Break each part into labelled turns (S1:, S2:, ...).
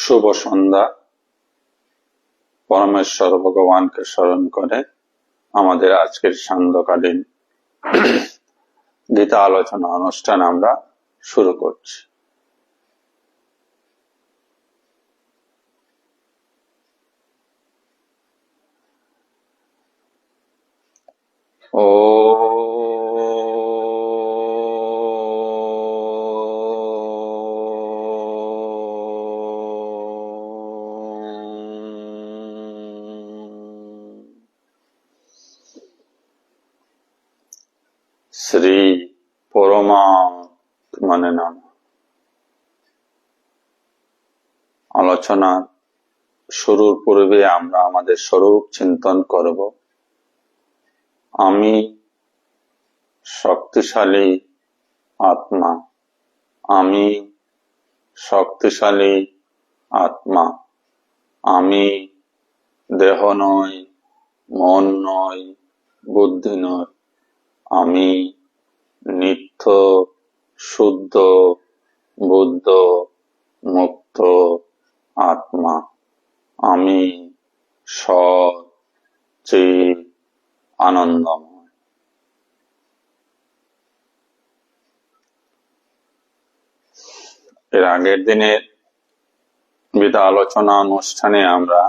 S1: শুভ সন্ধ্যা। পরমেশ্বর ভগবানকে স্মরণ করে আমাদের আজকের সান্ধ্যকালীন গীতা আলোচনা অনুষ্ঠান আমরা শুরু করছি। শ্রী পরমাত্মনে নমঃ। আলোচনা শুরুর পূর্বে আমরা আমাদের স্বরূপ চিন্তন করব। আমি শক্তিশালী আত্মা, আমি শক্তিশালী আত্মা, আমি দেহ নই, মন নই, বুদ্ধি নই, আমি নিত্য শুদ্ধ বুদ্ধ মুক্ত আত্মা, আমি সৎ চিৎ আনন্দময়। এর আগের দিনের গীতা আলোচনা অনুষ্ঠানে আমরা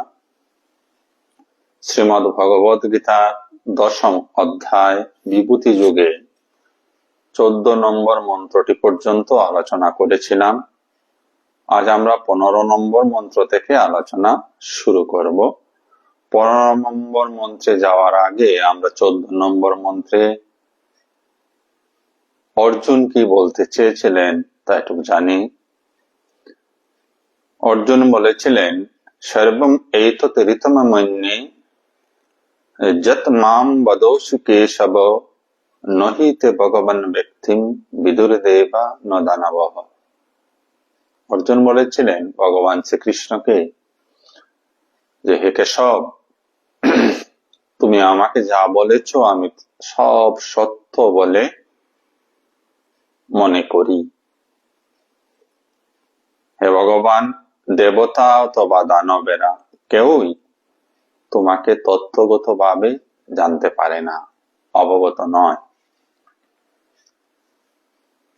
S1: শ্রীমদ্ ভগবত গীতার 10ম অধ্যায় বিভূতি যুগে 14 নম্বর মন্ত্রটি পর্যন্ত আলোচনা করেছিলাম। আজ আমরা 15 নম্বর মন্ত্র থেকে আলোচনা শুরু করব। 15 নম্বর মন্ত্রে যাওয়ার আগে আমরা 14 নম্বর মন্ত্রে অর্জুন কি বলতে চেয়েছিলেন তা একটু জানি। অর্জুন বলেছিলেন, সর্বম এইতৎ ঋতমন্যে যৎ মাম বদোষি কেশব নহি তে ভগবান ব্যক্তিম বিদুর্দেবা ন দানবঃ। অর্জুন বলেছিলেন ভগবান শ্রীকৃষ্ণকে যে, হে কেশব, তুমি আমাকে যা বলেছ আমি সব সত্য বলে মনে করি। হে ভগবান, দেবতা অথবা দানবেরা কেউই তোমাকে তত্ত্বগত ভাবে জানতে পারে না, অবগত নয়।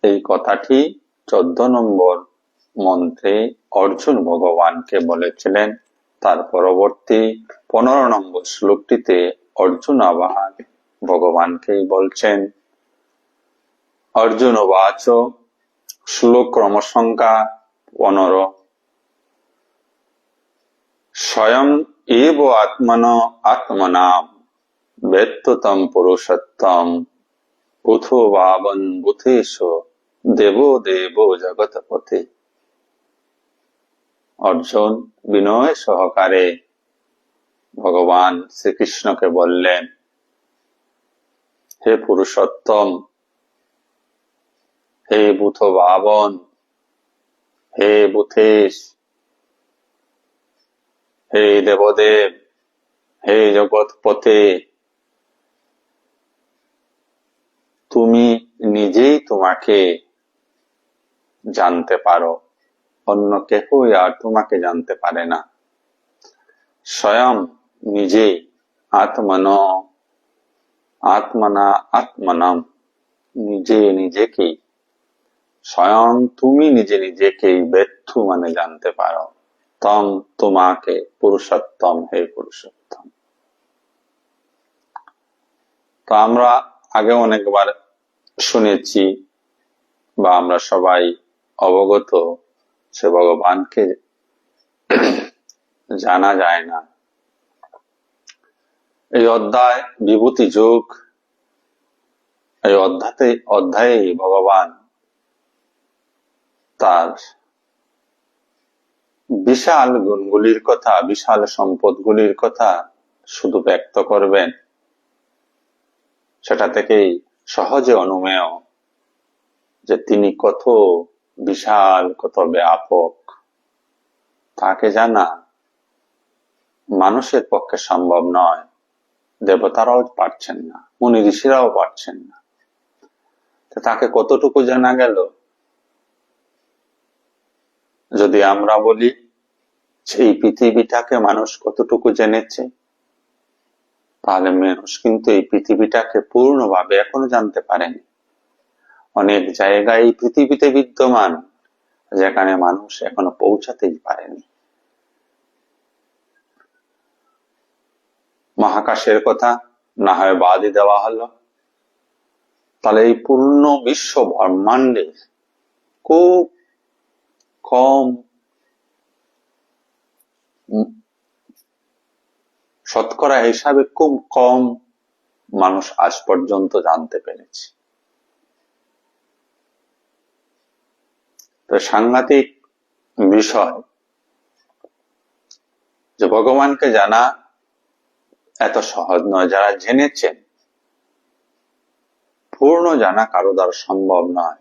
S1: এই কথাটি 14 নম্বর মন্ত্রে অর্জুন ভগবানকে বলেছিলেন। তার পরবর্তী 15 নম্বর শ্লোকটিতে অর্জুন আবার ভগবানকেই বলছেন। অর্জুন বাচ, শ্লোক ক্রমসংখ্যা 15। স্বয়ং এব আত্মনাম বেত্ততম পুরুষোত্তম বুথো ভাবন বুথেশ দেবো দেবো জগৎপতি। অর্জুন বিনয় সহকারে ভগবান শ্রীকৃষ্ণকে বললেন, হে পুরুষোত্তম, হে বুথ ভাবন, হে বুথেশ, হে দেবদেব, হে জগৎপতি, তুমি নিজেই তোমাকে জানতে পারো, অন্য কেউই আর তোমাকে জানতে পারে না। স্বয়ং নিজে আত্মনা আত্মনম, নিজে নিজেকেই, স্বয়ং তুমি নিজে নিজেকেই বেত্থু মানে জানতে পারো। তম তোমাকে, পুরুষোত্তম, হে পুরুষোত্তম। তো আমরা আগে অনেকবার শুনেছি বা আমরা সবাই অবগত, সে ভগবানকে জানা যায় না। এই অধ্যায় বিভূতি যুগ, এই অধ্যায়ে ভগবান তার বিশাল গুণগুলির কথা, বিশাল সম্পদগুলির কথা শুধু ব্যক্ত করবেন। সেটা থেকেই সহজে অনুমেয় যে তিনি কত বিশাল, কত ব্যাপক। তাকে জানা মানুষের পক্ষে সম্ভব নয়, দেবতারাও পারছেন না, মুনি ঋষিরাও পারছেন না। তাকে কতটুকু জানা গেল যদি আমরা বলি সেই পৃথিবীটাকে মানুষ কতটুকু জেনেছে, তাহলে মানুষ কিন্তু এই পৃথিবীটাকে পূর্ণভাবে এখনো জানতে পারেনি। অনেক জায়গায় এই পৃথিবীতে বিদ্যমান যেখানে মানুষ এখনো পৌঁছাতেই পারেনি। মহাকাশের কথা না হয় বাদই দেওয়া হলো, তাহলে এই পূর্ণ বিশ্ব ব্রহ্মাণ্ডে খুব কম শতকরা হিসাবে খুব কম মানুষ আজ পর্যন্ত জানতে পেরেছে। তো সাংঘাতিক বিষয় যে ভগবানকে জানা এত সহজ নয়। যারা জেনেছেন, পূর্ণ জানা কারো দ্বারা সম্ভব নয়।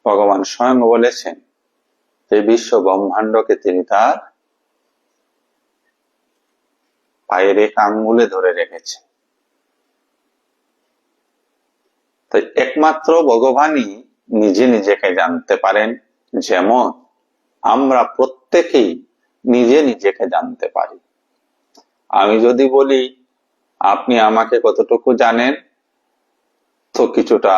S1: ভগবান স্বয়ং বলেছেন এই বিশ্ব ব্রহ্মাণ্ডকে তিনি তার পায়ের এক আঙ্গুলে ধরে রেখেছেন। তাই একমাত্র ভগবানই নিজে নিজেকে জানতে পারেন, যেমন আমরা প্রত্যেকেই নিজে নিজেকে জানতে পারি। আমি যদি বলি আপনি আমাকে কতটুকু জানেন, তো কিছুটা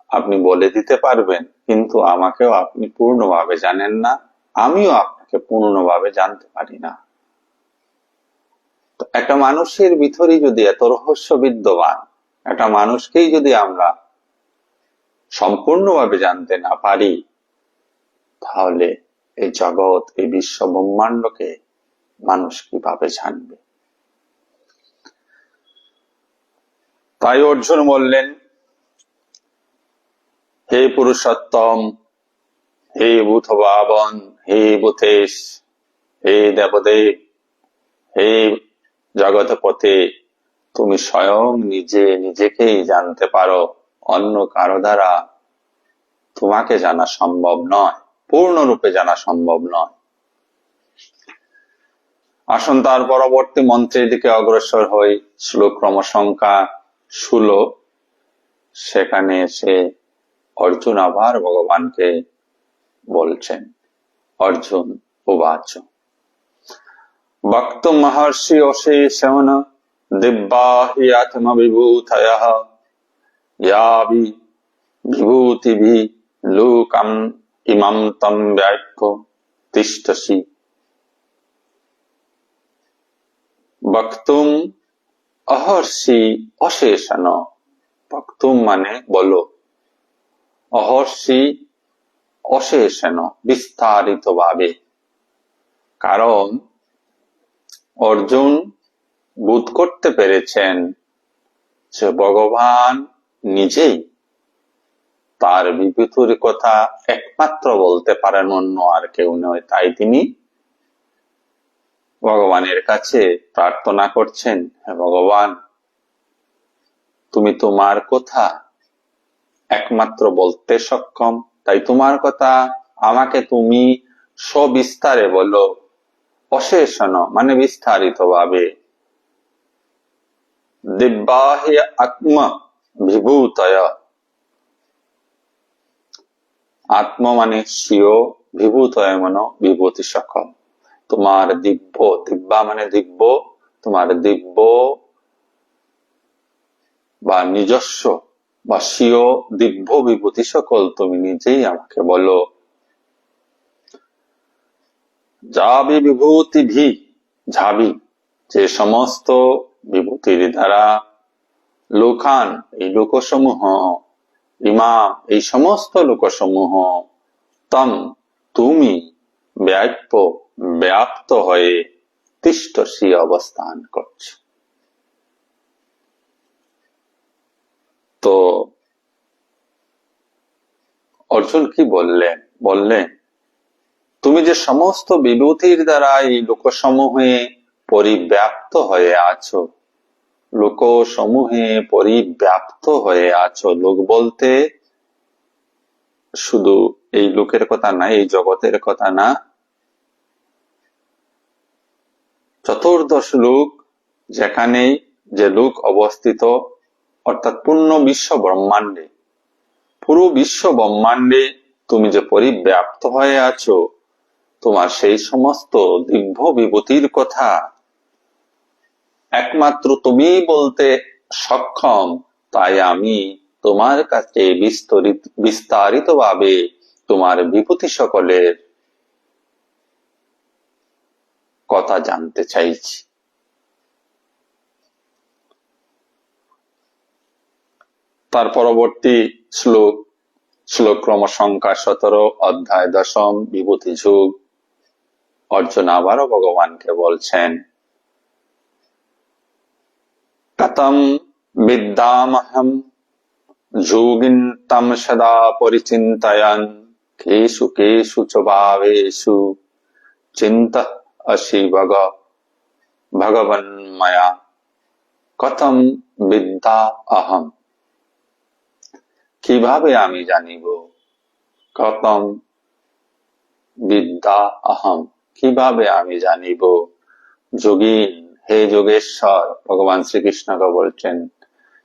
S1: আপনি বলে দিতে পারবেন, কিন্তু আমাকেও আপনি পূর্ণভাবে জানেন না, আমিও আপনাকে পূর্ণভাবে জানতে পারি না। তো একটা মানুষের ভিতরে যদি এত রহস্য বিদ্যমান, একটা মানুষকেই যদি আমরা সম্পূর্ণভাবে জানতে না পারি, তাহলে এই জগৎ, এই বিশ্ব ব্রহ্মাণ্ডকে মানুষ কিভাবে জানবে? তাই অর্জুন বললেন, হে পুরুষোত্তম, হে ভূত ভাবন, হে ভূতেশ, হে দেবদেব, হে জগৎপতে, তুমি স্বয়ং নিজে নিজেকেই জানতে পারো, অন্য কারো দ্বারা তোমাকে জানা সম্ভব নয়, পূর্ণরূপে জানা সম্ভব নয়। আসুন তার পরবর্তী মন্ত্রের দিকে অগ্রসর হই। শ্লোক ক্রম সংখ্যা 16। সেখানে এসে অর্জুন আবার ভগবানকে বলছেন, অর্জুন উবাচ বক্তুম মহর্ষি অশেষেণ দিব্যা হি আত্মবিভূতয়ঃ ইয়াবি বিভূতিভি লোকম ইমম তম ব্যাপ্য তিষ্ঠসি। বক্তুম অহর্ষি অশেষণ, বক্তুম মানে বলো, অহর্ষি অশেষণ বিস্তারিত ভাবে। কারণ অর্জুন বোধ করতে পেরেছেন যে ভগবান নিজেই তার বিভূতির কথা একমাত্র বলতে পারেন, অন্য আর কেউ নয়। তাই তিনি ভগবানের কাছে প্রার্থনা করছেন, হে ভগবান, তুমি তোমার কথা একমাত্র বলতে সক্ষম, তাই তোমার কথা আমাকে তুমি সবিস্তারে বলো। অশেষণ মানে বিস্তারিত ভাবে। দিব্যাহি আত্ম বিভূতয়, আত্ম মানে স্বীয়, বিভূতয় মানে বিভূতি সকল। তোমার দিব্য, দিব্যা মানে দিব্য, তোমার দিব্য বা নিজস্ব বা স্বীয় দিব্য বিভূতি সকল তুমি নিজেই আমাকে বলো। যাবি বিভূতি ভি, যাবি যে সমস্ত বিভূতির দ্বারা, লোকান এই লোকসমূহ, ইমা এই সমস্ত লোকসমূহ, তম তুমি, ব্যাপ্য ব্যাপ্ত হয়ে, তিষ্ঠসি অবস্থান করছো। তো অর্জুন কি বললেন? বললেন তুমি যে সমস্ত বিভূতির দ্বারা এই লোকসমূহে পরিব্যাপ্ত হয়ে আছো, লোকসমূহে পরিব্যাপ্ত হয়ে আছো। লোক বলতে শুধু এই লোকের কথা না, এই জগতের কথা না, চতুর্দশ লোক যেখানেই যে লোক অবস্থিত, অর্থাৎ পূর্ণ বিশ্ব ব্রহ্মাণ্ডে, পুরো বিশ্ব ব্রহ্মাণ্ডে তুমি যে পরিব্যাপ্ত হয়ে আছো, তোমার সেই সমস্ত দিব্য বিভূতির কথা একমাত্র তুমিই বলতে সক্ষম, তাই আমি তোমার কাছে বিস্তারিতভাবে তোমার বিভূতি সকলের কথা জানতে চাইছি। তার পরবর্তী শ্লোক ক্রমসংখ্যা 17, অধ্যায় 10, বিভূতি যুগ। অর্জুন আবারও ভগবানকে বলছেন, কতম বিদ্যামহম যোগিনতম সদা পরিচিন্তয়ন কেষু কেষু চ ভাবেষু চিন্তঃ অসি ভগবন ময়া কথম বিদ্যা অহম। কিভাবে আমি জানিব? কথম বিদ্যা অহম, কিভাবে আমি জানিব? যোগীন, হে যোগেশ্বর, ভগবান শ্রীকৃষ্ণকে বলছেন,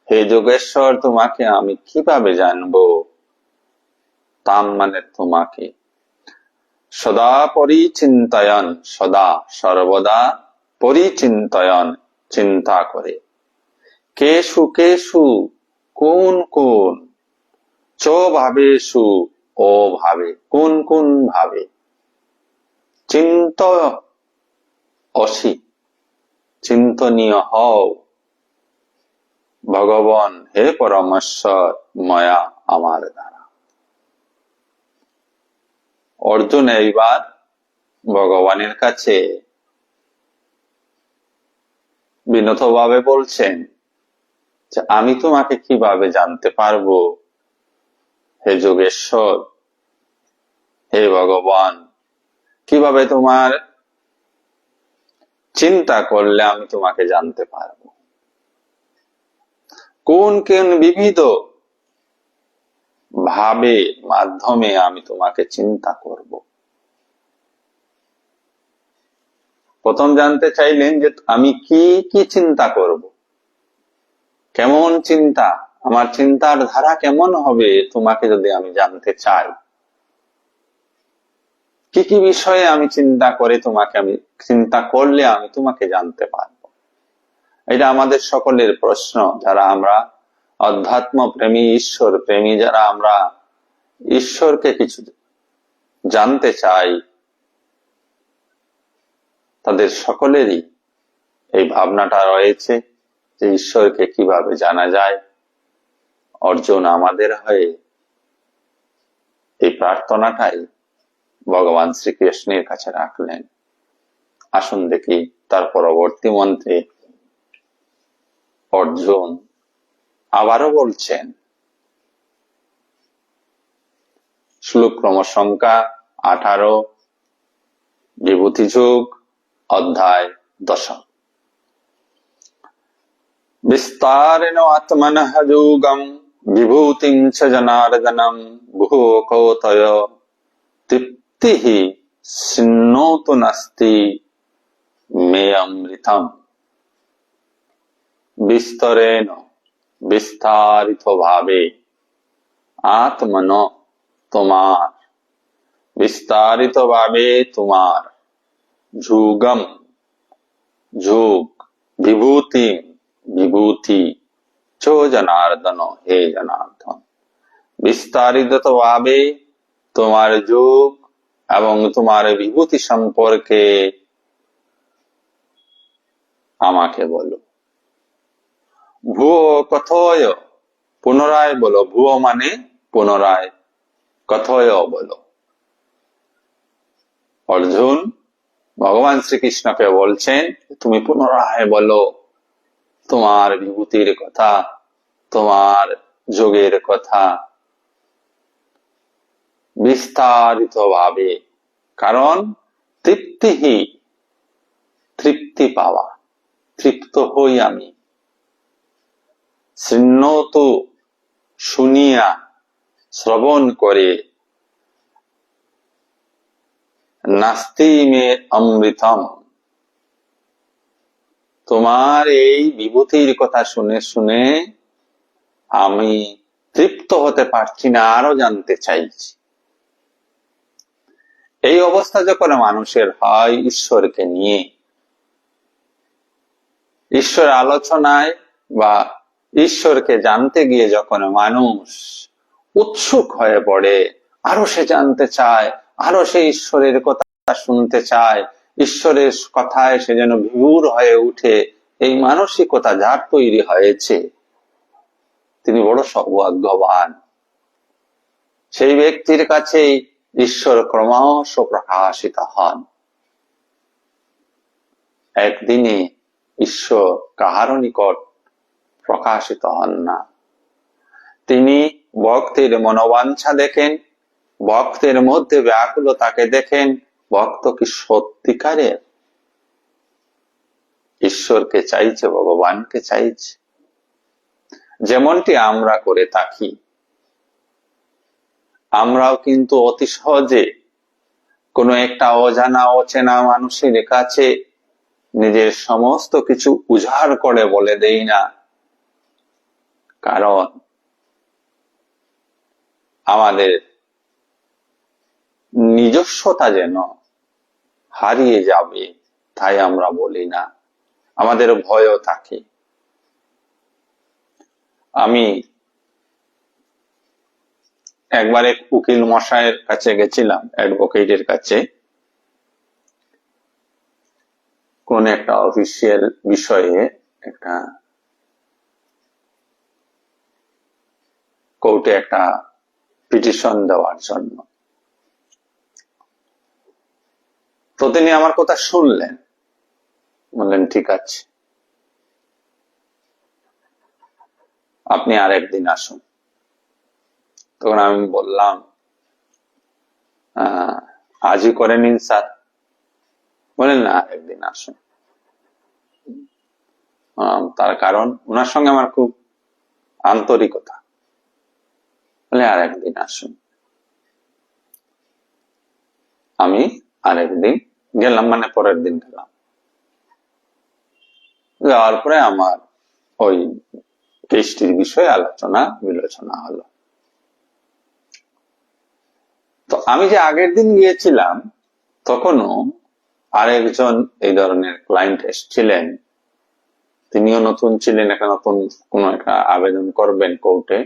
S1: হে যোগেশ্বর, তোমাকে আমি কিভাবে জানবো? তাম মানে তোমাকে। সদা পরিচিন্তয়ন, সদা সর্বদা, পরিচিন্তয়ন চিন্তা করে, কেষু কেষু কোন কোন, চ ভাবেষু ও ভাবে, কোন কোন ভাবে, চিন্ত অসি চিন্তনীয় হও, ভগবান হে পরমেশ্বর ময়া আমার দ্বারা। অর্জুন এইবার ভগবানের কাছে বিনতভাবে বলছেন যে আমি তোমাকে কিভাবে জানতে পারবো হে যোগেশ্বর, হে ভগবান, কিভাবে তোমার চিন্তা করলে আমি তোমাকে জানতে পারবো? কোন কোন বিবিধ ভাবে মাধ্যমে আমি তোমাকে চিন্তা করব? প্রথম জানতে চাইলেন যে আমি কি কি চিন্তা করব, কেমন চিন্তা, আমার চিন্তার ধারা কেমন হবে তোমাকে যদি আমি জানতে চাই, কি কি বিষয়ে আমি চিন্তা করে তোমাকে, আমি চিন্তা করলে আমি তোমাকে জানতে পারবো। এটা আমাদের সকলের প্রশ্ন, যারা আমরা অধ্যাত্ম প্রেমী, ঈশ্বর প্রেমী, যারা আমরা ঈশ্বরকে কিছু জানতে চাই, তাদের সকলেরই এই ভাবনাটা রয়েছে যে ঈশ্বরকে কিভাবে জানা যায়। অর্জুন আমাদের হয়ে এই প্রার্থনাটাই ভগবান শ্রীকৃষ্ণের কাছে রাখলেন। আসুন দেখি তার পরবর্তী মন্ত্রে অর্জুন আবারও বলছেন। শ্লোক ক্রমসংখ্যা 18, বিভূতি যুগ, অধ্যায় 10। বিস্তারেণ আত্মনঃ যোগম বিভূতিং চ জনার্দনম ভুবো কৌতয় তৃপ্তিঃ সিন্নোতু নাস্তি মে অমৃতম। বিস্তরেণ, বিস্তারিত ভাবে, আত্মন তোমার, বিস্তারিত ভাবে তোমার, যুগম যুগ, বিভূতি বিভূতি, চ জনার্দন হে জনার্দন, বিস্তারিত ভাবে তোমার যুগ এবং তোমার বিভূতি সম্পর্কে আমাকে বলো। ভুয়ো কথয়, পুনরায় বলো, ভুয়ো মানে পুনরায়, কথয় বলো। অর্জুন ভগবান শ্রীকৃষ্ণকে বলছেন তুমি পুনরায় বলো তোমার বিভূতির কথা, তোমার যোগের কথা বিস্তারিত ভাবে। কারণ তৃপ্তিহি, তৃপ্তি পাওয়া, তৃপ্ত হই আমি। শৃণ্যতু, শুনিয়া, শ্রবণ করে, নাস্তি মে অমৃতম, তোমার এই বিভূতির কথা শুনে শুনে আমি তৃপ্ত হতে পারছি না, আরো জানতে চাইছি। এই অবস্থা যখন মানুষের হয় ঈশ্বরকে নিয়ে, ঈশ্বর আলোচনায় বা ঈশ্বরকে জানতে গিয়ে যখন মানুষ উৎসুক হয়ে পড়ে, আরো সে জানতে চায়, আরো সে ঈশ্বরের কথা শুনতে চায়, ঈশ্বরের কথায় সে যেন বিভোর হয়ে উঠে, এই মানসিকতা যার তৈরি হয়েছে তিনি বড় সৌভাগ্যবান। সেই ব্যক্তির কাছেই ঈশ্বর ক্রমশ প্রকাশিত হন। একদিনে ঈশ্বর কাহারও নিকট প্রকাশিত হন না। তিনি ভক্তের মনোবাঞ্ছা দেখেন, ভক্তের মধ্যে ব্যাকুলতাকে দেখেন। ভক্ত কি সত্যিকারের ঈশ্বরকে চাইছে, ভগবানকে চাইছে? যেমনটি আমরা করে থাকি, আমরাও কিন্তু অতি সহজে কোনো একটা অজানা অচেনা মানুষের কাছে নিজের সমস্ত কিছু উজাড় করে বলে দেই না, কারণ আমাদের নিজস্বতা যেন হারিয়ে যাবে, তাই আমরা বলি না, আমাদের ভয়ও থাকে। আমি একবার এক উকিল মশাইয়ের কাছে গেছিলাম, অ্যাডভোকেটের কাছে, কোন একটা অফিসিয়াল বিষয়ে একটা কোর্টে একটা পিটিশন দেওয়ার জন্য। তো তিনি আমার কথা শুনলেন, বললেন ঠিক আছে, আপনি আর একদিন আসুন। তখন আমি বললাম আজই করে নিন স্যার। বলেন না, একদিন আসুন। তার কারণ ওনার সঙ্গে আমার খুব আন্তরিকতা। বলে আর একদিন আসুন। আমি আরেকদিন গেলাম, মানে পরের দিন গেলাম। যাওয়ার পরে আমার ওই কেসটির বিষয়ে আলোচনা বিলোচনা হলো। তো আমি যে আগের দিন গিয়েছিলাম তখনও আরেকজন এই ধরনের ক্লায়েন্ট এসেছিলেন, তিনিও নতুন ছিলেন, একটা নতুন কোন একটা আবেদন করবেন কোর্টে।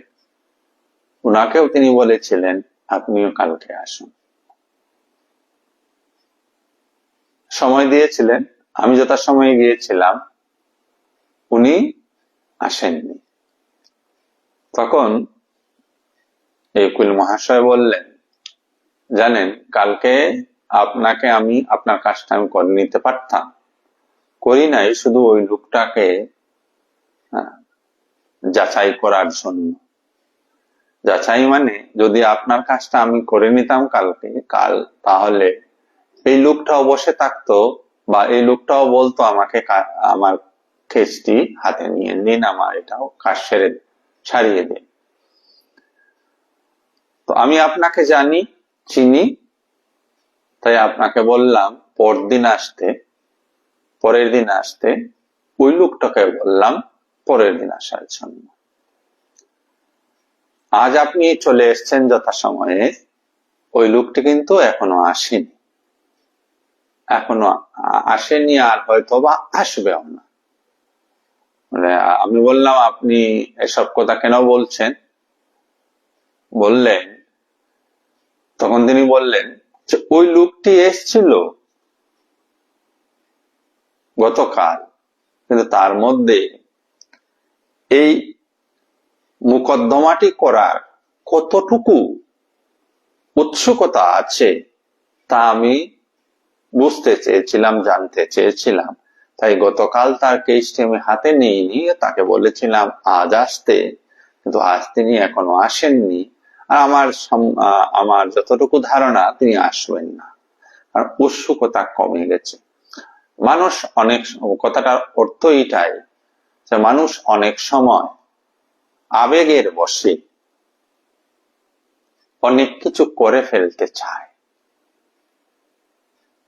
S1: উনাকেও তিনি বলেছিলেন আপনিও কালকে আসুন, সময় দিয়েছিলেন। আমি যথাসময়ে গিয়েছিলাম, উনি আসেননি। তখন এই উকিল মহাশয় বললেন, জানেন কালকে আপনাকে আমি আপনার কাজটা আমি করে নিতে পারতাম, করি নাই, শুধু ওই লোকটাকে যাচাই করার জন্য। যাচাই মানে যদি আপনার কাজটা আমি করে নিতাম কাল, তাহলে এই লোকটাও বসে থাকতো, বা এই লোকটাও বলতো আমাকে আমার কেসটি হাতে নিয়ে নিন, আমার এটাও কাজ ছাড়িয়ে দিন। তো আমি আপনাকে জানি, চিনি, তাই আপনাকে বললাম পরের দিন আসতে। ওই লোকটাকে বললাম পরের দিন আসার জন্য। আজ আপনি চলে এসছেন যথাসময়ে, ওই লোকটি কিন্তু এখনো আসেনি, আর হয়তো বা আসবেও না। মানে আমি বললাম আপনি এসব কথা কেন বলছেন? বললেন, তখন তিনি বললেন যে ওই লোকটি এসছিল গতকাল, কিন্তু তার মধ্যে এই মোকদ্দমাটি করার কতটুকু উৎসুকতা আছে তা আমি বুঝতে চেয়েছিলাম, জানতে চেয়েছিলাম। তাই গতকাল তার কেসটি আমি হাতে নিইনি, তাকে বলেছিলাম আজ আসতে, কিন্তু আজ তিনি এখনো আসেননি। আর আমার যতটুকু ধারণা তিনি আসবেন না, আর উৎসুকতা কমে গেছে। কথাটার অর্থ এটাই যে মানুষ অনেক সময় আবেগের বশে অনেক কিছু করে ফেলতে চায়।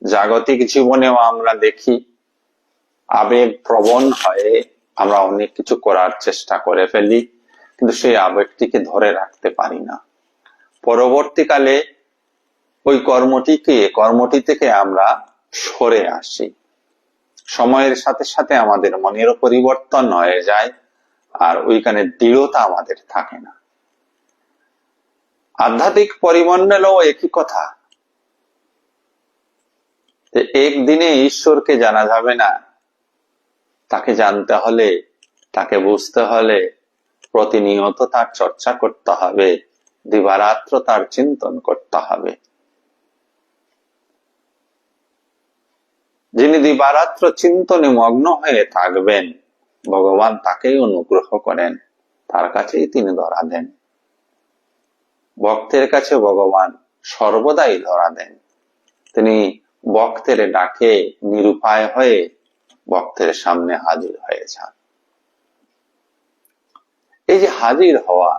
S1: জাগতিক জীবনেও আমরা দেখি আবেগ প্রবণ হয়ে আমরা অনেক কিছু করার চেষ্টা করে ফেলি, কিন্তু সেই আবেগটিকে ধরে রাখতে পারি না। পরবর্তীকালে ওই কর্মটি থেকে আমরা সরে আসি। সময়ের সাথে সাথে আমাদের মনেরও পরিবর্তন হয়ে যায়, আর ওইখানে দৃঢ়তা আমাদের থাকে না। আধ্যাত্মিক পরিমণ্ডলেও একই কথা, যে একদিনে ঈশ্বরকে জানা যাবে না। তাকে জানতে হলে, তাকে বুঝতে হলে প্রতিনিয়ত তার চর্চা করতে হবে, দিবারাত্র তার চিন্তন করতে হবে। যিনি দিবারাত্র চিন্তনে মগ্ন হয়ে থাকবেন, ভগবান তাকেই অনুগ্রহ করেন, তার কাছেই তিনি ধরা দেন। ভক্তের কাছে ভগবান সর্বদাই ধরা দেন। তিনি ভক্তের ডাকে নিরুপায় হয়ে ভক্তের সামনে হাজির হয়ে যান। এই যে হাজির হওয়া,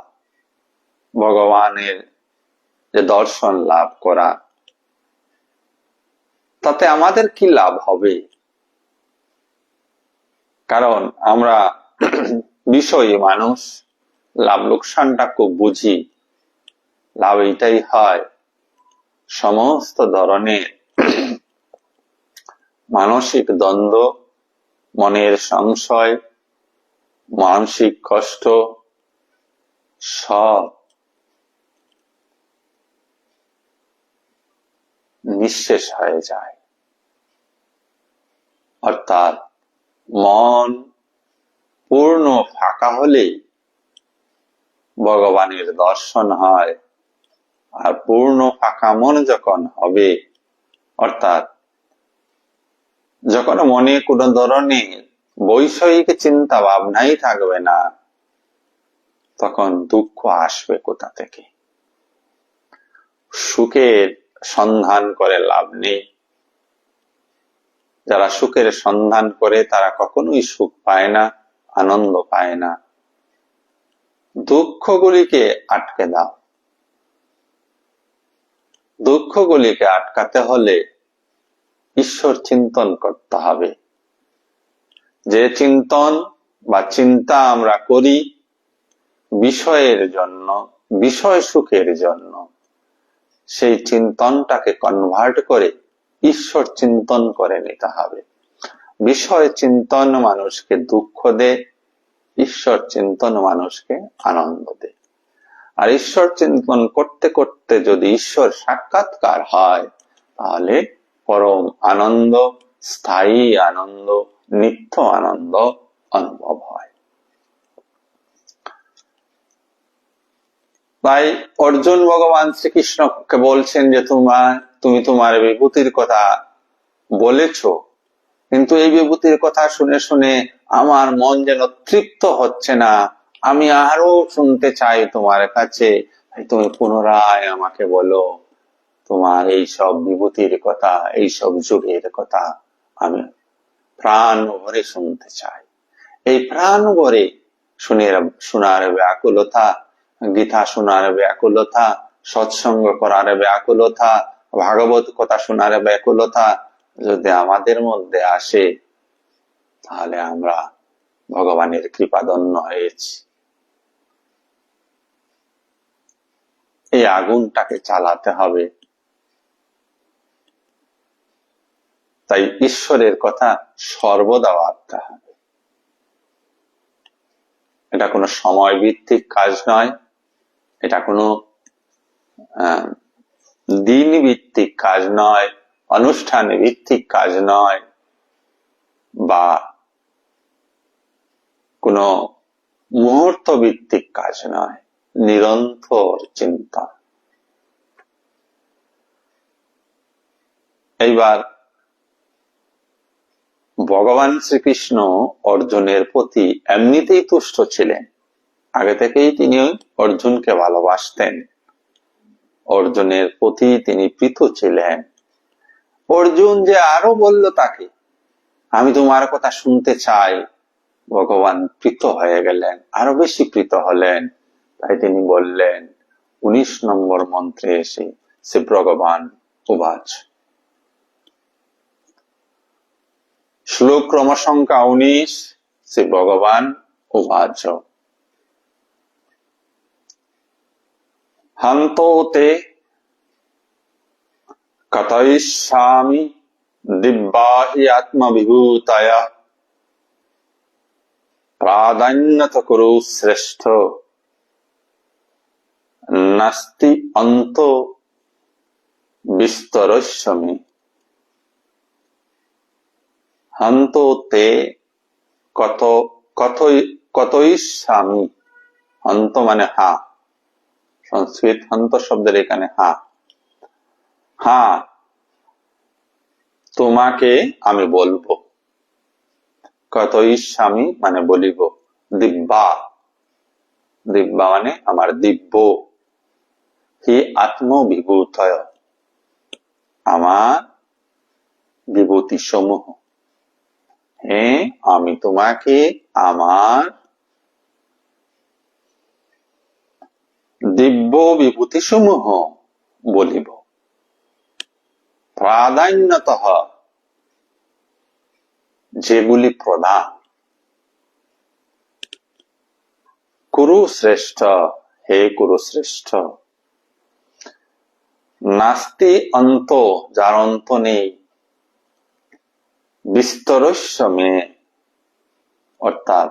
S1: ভগবানের যে দর্শন লাভ করা, তাতে আমাদের কি লাভ হবে? কারণ আমরা বিষয়ী মানুষ, লাভ লোকসানটা খুব বুঝি। লাভ এইটাই হয়, সমস্ত ধরনের মানসিক দ্বন্দ্ব, মনের সংশয়, মানসিক কষ্ট সব নিঃশেষ হয়ে যায়। অর্থাৎ মন পূর্ণ ফাঁকা হলে ভগবানের দর্শন হয়। আর পূর্ণ ফাঁকা মন যখন হবে, অর্থাৎ যখন মনে কোন ধরনের বৈষয়িক চিন্তা ভাবনাই থাকবে না, তখন দুঃখ আসবে কোথা থেকে? সুখের সন্ধান করে লাভ নেই। যারা সুখের সন্ধান করে তারা কখনোই সুখ পায় না, আনন্দ পায় না। দুঃখগুলিকে আটকে দাও। দুঃখগুলিকে আটকাতে হলে ঈশ্বর চিন্তন করতে হবে। যে চিন্তন বা চিন্তা আমরা করি বিষয়ের জন্য, বিষয় সুখের জন্য, সেই চিন্তনটাকে কনভার্ট করে ঈশ্বর চিন্তন করে নিতে হবে। বিষয় চিন্তন মানুষকে দুঃখ দেয়, ঈশ্বর চিন্তন মানুষকে আনন্দ দেয়। আর ঈশ্বর চিন্তন করতে করতে যদি ঈশ্বর সাক্ষাৎকার হয়, তাহলে পরম আনন্দ, স্থায়ী আনন্দ, নিত্য আনন্দ অনুভব হয়। তাই অর্জুন ভগবান শ্রীকৃষ্ণকে বলছেন যে তুমি তোমার বিভূতির কথা বলেছ, কিন্তু এই বিভূতির কথা শুনে শুনে আমার মন যেন তৃপ্ত হচ্ছে না। আমি আরো শুনতে চাই তোমার কাছে। তুমি পুনরায় আমাকে বলো তোমার এই সব বিভূতির কথা, এই সব যুগের কথা আমি প্রাণ ভরে শুনতে চাই। এই প্রাণ ভরে শোনার ব্যাকুলতা, গীতা শোনার ব্যাকুলতা, সৎসঙ্গ করার ব্যাকুলতা, ভাগবত কথা শোনার ব্যাকুলতা যদি আমাদের মধ্যে আসে, তাহলে আমরা ভগবানের কৃপাধন্য হয়েছি। এই আগুনটাকে চালাতে হবে। তাই ঈশ্বরের কথা সর্বদা ভাবতে হবে। এটা কোনো সময় ভিত্তিক কাজ নয়, এটা কোনো দিন ভিত্তিক কাজ নয়, অনুষ্ঠান ভিত্তিক কাজ নয়, বা কোনো মুহূর্ত ভিত্তিক কাজ নয়, নিরন্তর চিন্তা। এইবার ভগবান শ্রীকৃষ্ণ অর্জুনের প্রতি এমনিতেই তুষ্ট ছিলেন। আগে থেকেই তিনি অর্জুনকে ভালোবাসতেন, অর্জুনের প্রতি তিনি প্রীত ছিলেন। অর্জুন যে আরো বলল তাকে, আমি তোমার কথা শুনতে চাই, ভগবান প্রীত হয়ে গেলেন, আরো বেশি প্রীত হলেন। তাই তিনি বললেন 19 নম্বর মন্ত্রে এসে, শ্রী ভগবান উবাচ, শ্লোক ক্রমসংখ্যা 19, শ্রী ভগবান উবাচ, হন্তোতে কথয়িষ্যামি দিব্যাহি আত্মবিভূতয় প্রাধান্যত কুরু শ্রেষ্ঠ নাস্তি অন্ত বিস্তরস্যমি হন্ত তে কথয়িষ্যামি। হন্ত মানে হা, সংস্কৃত হন্ত শব্দের এখানে হা। হ্যাঁ, তোমাকে আমি বলবো। কথয়িষ্যামি মানে বলিব। দিব্যা, দিব্যা মানে আমার দিব্য। হি আত্মবিভূতয়, আমার বিভূতি সমূহ। হ্যাঁ, আমি তোমাকে আমার দিব্য বিভূতি সমূহ বলিব। প্রাধান্যতঃ, যেগুলি প্রধান। কুরু শ্রেষ্ঠ, হে কুরু শ্রেষ্ঠ। নাস্তি অন্ত, যার অন্ত নেই। বিস্তরস্য মে, অর্থাৎ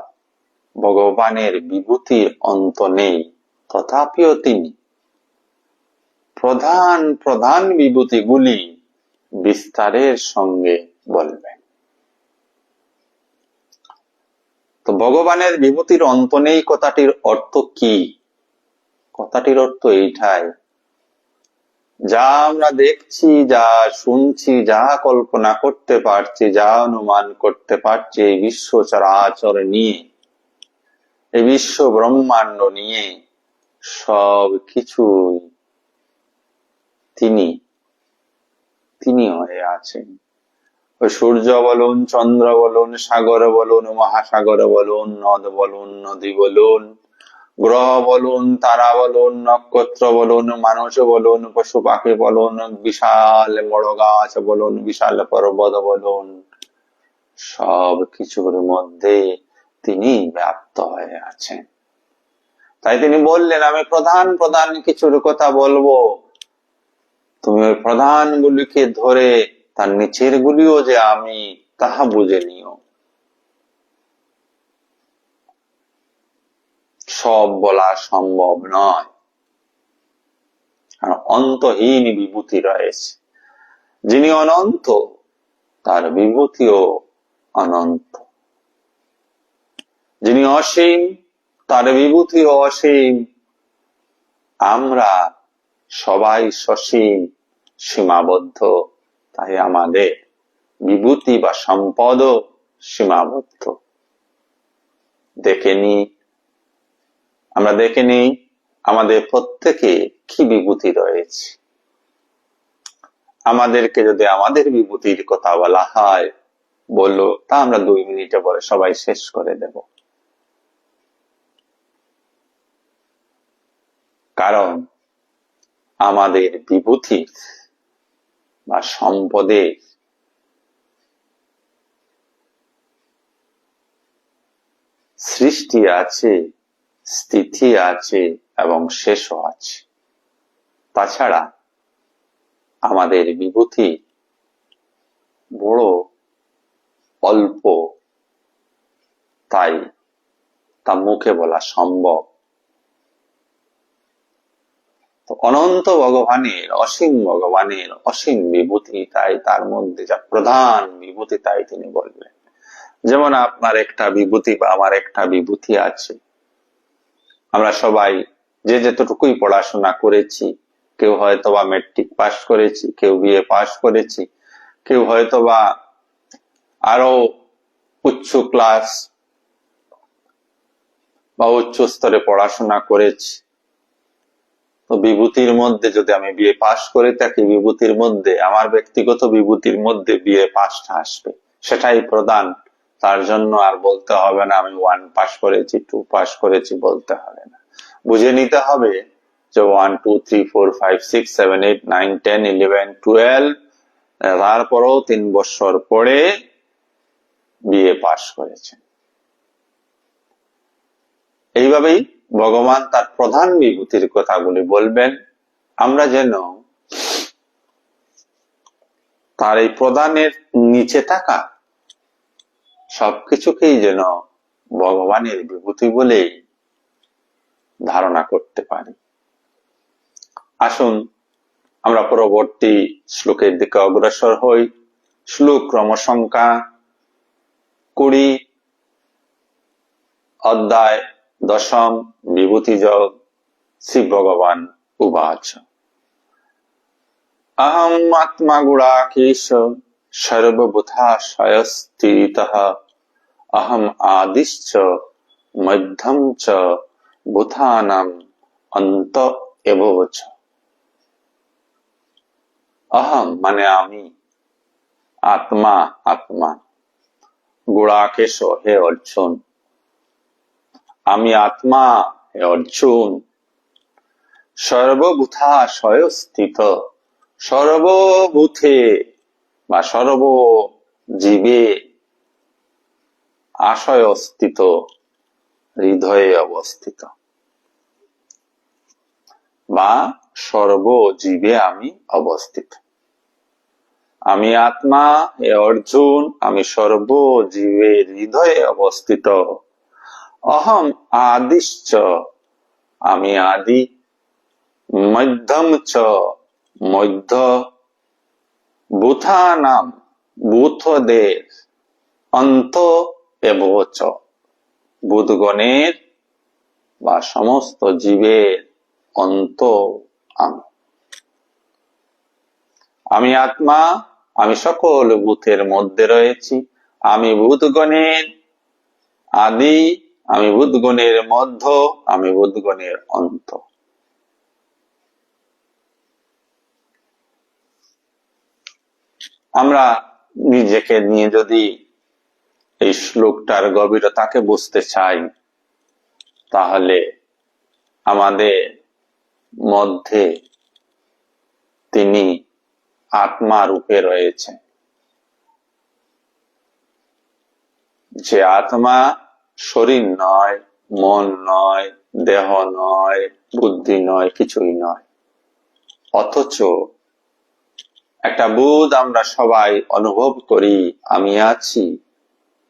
S1: ভগবানের বিভূতির অন্ত নেই, তথাপিও তিনি প্রধান প্রধান বিভূতিগুলি বিস্তারের সঙ্গে বলবেন। তো ভগবানের বিভূতির অন্ত নেই কথাটির অর্থ কি? কথাটির অর্থ এইটাই, যা আমরা দেখছি, যা শুনছি, যা কল্পনা করতে পারছি, যা অনুমান করতে পারছি, এই বিশ্ব চরাচর নিয়ে, এই বিশ্ব ব্রহ্মাণ্ড নিয়ে সব কিছুই তিনি হয়ে আছেন। ওই সূর্য বলুন, চন্দ্র বলুন, সাগর বলুন, মহাসাগর বলুন, নদ বলুন, নদী বলুন, গ্রহ বলুন, তারা বলুন, নক্ষত্র বলুন, মানুষ বলুন, পশু পাখি বলুন, বিশাল বড় গাছ বলুন, বিশাল পর্বত বলুন, সব কিছুর মধ্যে তিনি ব্যাপ্ত হয়ে আছেন। তাই তিনি বললেন, আমি প্রধান প্রধান কিছুর কথা বলবো, তুমি ওই প্রধান গুলিকে ধরে তার নিচের গুলিও যে আমি, তাহা বুঝে নিও। সব বলা সম্ভব নয়, কারণ অন্তহীন বিভূতি রয়েছে। যিনি অনন্ত, তার বিভূতিও অনন্ত। যিনি অসীম, তার বিভূতিও অসীম। আমরা সবাই সসীম, সীমাবদ্ধ, তাই আমাদের বিভূতি বা সম্পদও সীমাবদ্ধ। আমরা দেখে নিই আমাদের প্রত্যেকে কি বিভূতি রয়েছে। আমাদেরকে যদি আমাদের বিভূতির কথা বলা হয়, বললো, তা আমরা 2 মিনিটে পরে সবাই শেষ করে দেব। কারণ আমাদের বিভূতি বা সম্পদের সৃষ্টি আছে, স্থিতি আছে এবং শেষও আছে। তাছাড়া আমাদের বিভূতি বড় অল্প, তাই তা মুখে বলা সম্ভব। তো অনন্ত ভগবানের, অসীম ভগবানের অসীম বিভূতি, তাই তার মধ্যে যা প্রধান বিভূতি তাই তিনি বলবেন। যেমন আপনার একটা বিভূতি বা আমার একটা বিভূতি আছে। আমরা সবাই যে যতটুকুই পড়াশোনা করেছি, কেউ হয়তোবা মেট্রিক পাস করেছি, কেউ বিএ পাস করেছি, কেউ হয়তোবা আরো উচ্চ ক্লাস বা উচ্চ স্তরে পড়াশোনা করেছি। তো বিভূতির মধ্যে যদি আমি বিএ পাস করে থাকি, বিভূতির মধ্যে আমার ব্যক্তিগত বিভূতির মধ্যে বিএ পাসটা আসবে, সেটাই প্রধান। তার জন্য আর বলতে হবে না আমি 1 পাস করেছি, 2 পাস করেছি, বলতে হবে না। বুঝে নিতে হবে যে 1 2 3 4 5 6 7 8 9 10 11 12, তারপরেও 3 বছর পরে বিএ পাস করেছেন। এইভাবেই ভগবান তার প্রধান বিভূতির কথাগুলি বলবেন। আমরা যেন তার এই প্রদানের নিচে থাকা সবকিছুকেই যেন ভগবানের বিভূতি বলেই ধারণা করতে পারি। আসুন আমরা পরবর্তী শ্লোকের দিকে অগ্রসর হই। শ্লোক ক্রমসংখ্যা 20, অধ্যায় 10, বিভূতিযোগ। শ্রী ভগবান উবাচ অহম আত্মা গুড়াকেশ সর্বভূতাশয়স্থিতঃ অহম আদিশ্চ মধ্যম চ ভূতানাম অন্ত এব চ। অহম মানে আমি, আত্মা আত্মা, গুড়াকেশ হে অর্জুন, আমি আত্মা হে অর্জুন, সর্বভূতাশয় স্থিত, সর্বভূতে বা সর্বজীবে আশয় স্থিত, হৃদয়ে অবস্থিত, বা সর্বজীবে আমি অবস্থিত। আমি আত্মা হে অর্জুন, আমি সর্বজীবের হৃদয়ে অবস্থিত। অহম আদিশ্চ, আমি আদি, মধ্যম চ মধ্য, ভূতানাম ভূতদের অন্ত এব চ, ভূতগণের বা সমস্ত জীবের অন্ত আমি। আমি আত্মা, আমি সকল ভূতের মধ্যে রয়েছি, আমি ভূতগণের আদি, আমি ভূতগণের মধ্য, আমি ভূতগণের অন্ত। আমরা নিজেকে নিয়ে যদি এই শ্লোকটার গভীরতাকে বুঝতে চাই, তাহলে আমাদের মধ্যে তিনি আত্মা রূপে রয়েছে। যে আত্মা শরীর নয়, মন নয়, দেহ নয়, বুদ্ধি নয়, কিছুই নয়, অথচ একটা বোধ আমরা সবাই অনুভব করি, আমি আছি,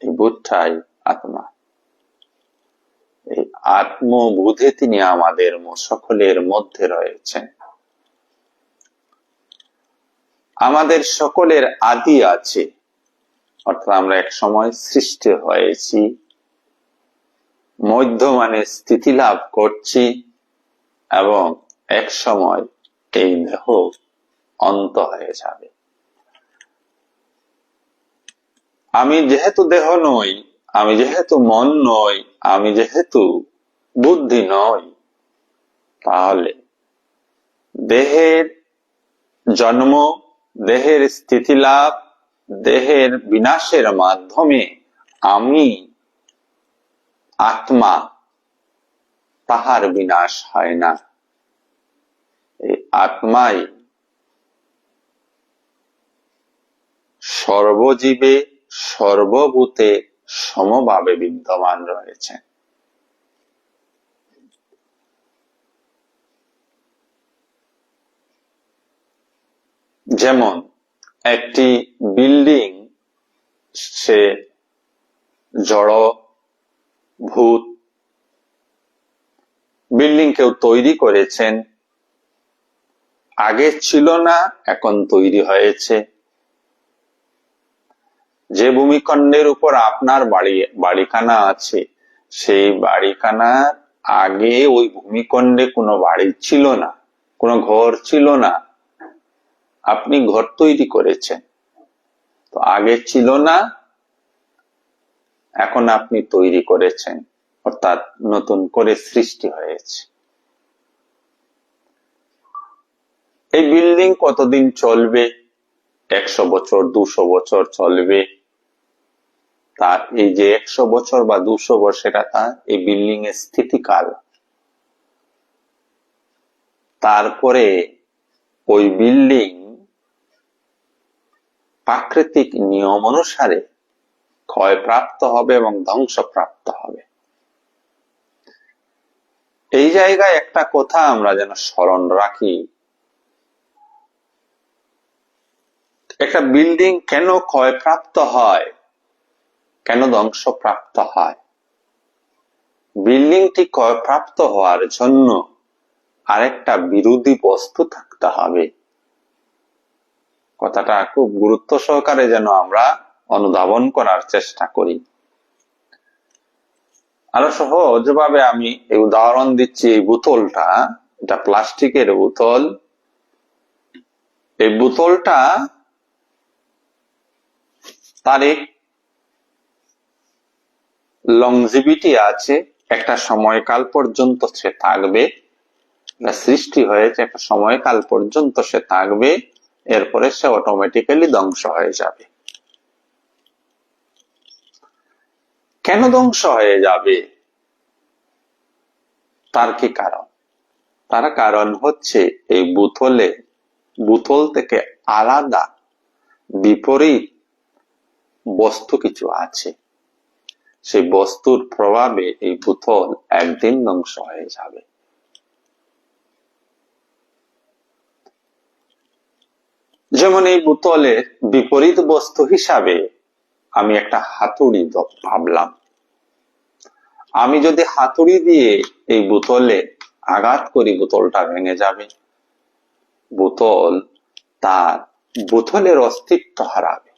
S1: এই বোধটাই আত্মা। এই আত্মবোধে তিনি আমাদের সকলের মধ্যে রয়েছেন। আমাদের সকলের আদি আছে, অর্থাৎ আমরা এক সময় সৃষ্টি হয়েছি, মধ্য মানে স্থিতি লাভ করছি, এবং এক সময় এই দেহ অন্ত হয়ে যাবে। আমি যেহেতু দেহ নই, আমি যেহেতু মন নই, আমি যেহেতু বুদ্ধি নই, তাহলে দেহের জন্ম, দেহের স্থিতি লাভ, দেহের বিনাশের মাধ্যমে আমি আত্মা, তাহার বিনাশ হয় না। এই আত্মাই সর্বজীবে সর্বভূতে সমভাবে বিদ্যমান রয়েছে। যেমন একটি বিল্ডিং, সে জড় ভূত, বিল্ডিং কেউ তৈরি করেছেন, আগে ছিল না, এখন তৈরি হয়েছে। যে ভূমিখণ্ডের উপর আপনার বাড়িখানা আছে, সেই বাড়িখানার আগে ওই ভূমিখণ্ডে কোনো বাড়ি ছিল না, কোনো ঘর ছিল না, আপনি ঘর তৈরি করেছেন। তো আগে ছিল না, এখন আপনি তৈরি করেছেন, অর্থাৎ নতুন করে সৃষ্টি হয়েছে। এই বিল্ডিং কতদিন চলবে? 100 বছর, 200 বছর চলবে। তার এই যে 100 বছর বা 200 বছর, সেটা তার এই বিল্ডিং এর স্থিতিকাল। তারপরে ওই বিল্ডিং প্রাকৃতিক নিয়ম অনুসারে ক্ষয়প্রাপ্ত হবে এবং ধ্বংসপ্রাপ্ত হবে। এই জায়গায় একটা কথা আমরা যেন স্মরণ রাখি, একটা বিল্ডিং কেন ক্ষয়প্রাপ্ত হয়, কেন ধ্বংসপ্রাপ্ত হয়? বিল্ডিংটি ক্ষয়প্রাপ্ত হওয়ার জন্য আরেকটা বিরোধী বস্তু থাকতে হবে। কথাটা খুব গুরুত্ব সহকারে যেন আমরা অনুধাবন করার চেষ্টা করি। আরো সহজভাবে আমি এই উদাহরণ দিচ্ছি। এই বোতলটা, এটা প্লাস্টিকের বোতল। এই বোতলটা তার এক লংজিভিটি আছে, একটা সময়কাল পর্যন্ত সে থাকবে। সৃষ্টি হয়েছে একটা সময়কাল পর্যন্ত সে থাকবে, এরপরে সে অটোমেটিক্যালি ধ্বংস হয়ে যাবে। কেন ধ্বংস হয়ে যাবে? তার কি কারণ? তার কারণ হচ্ছে এই বোতল থেকে আলাদা বিপরীত বস্তু কিছু আছে। সেই বস্তুর প্রভাবে এই বোতল একদিন ধ্বংস হয়ে যাবে। যেমন এই বোতলের বিপরীত বস্তু হিসাবে আমি একটা হাতুড়ি ভাবলাম। আমি যদি হাতুড়ি দিয়ে এই বোতলে আঘাত করি, বোতলটা ভেঙে যাবে। বোতলের অস্তিত্ব হারাবে।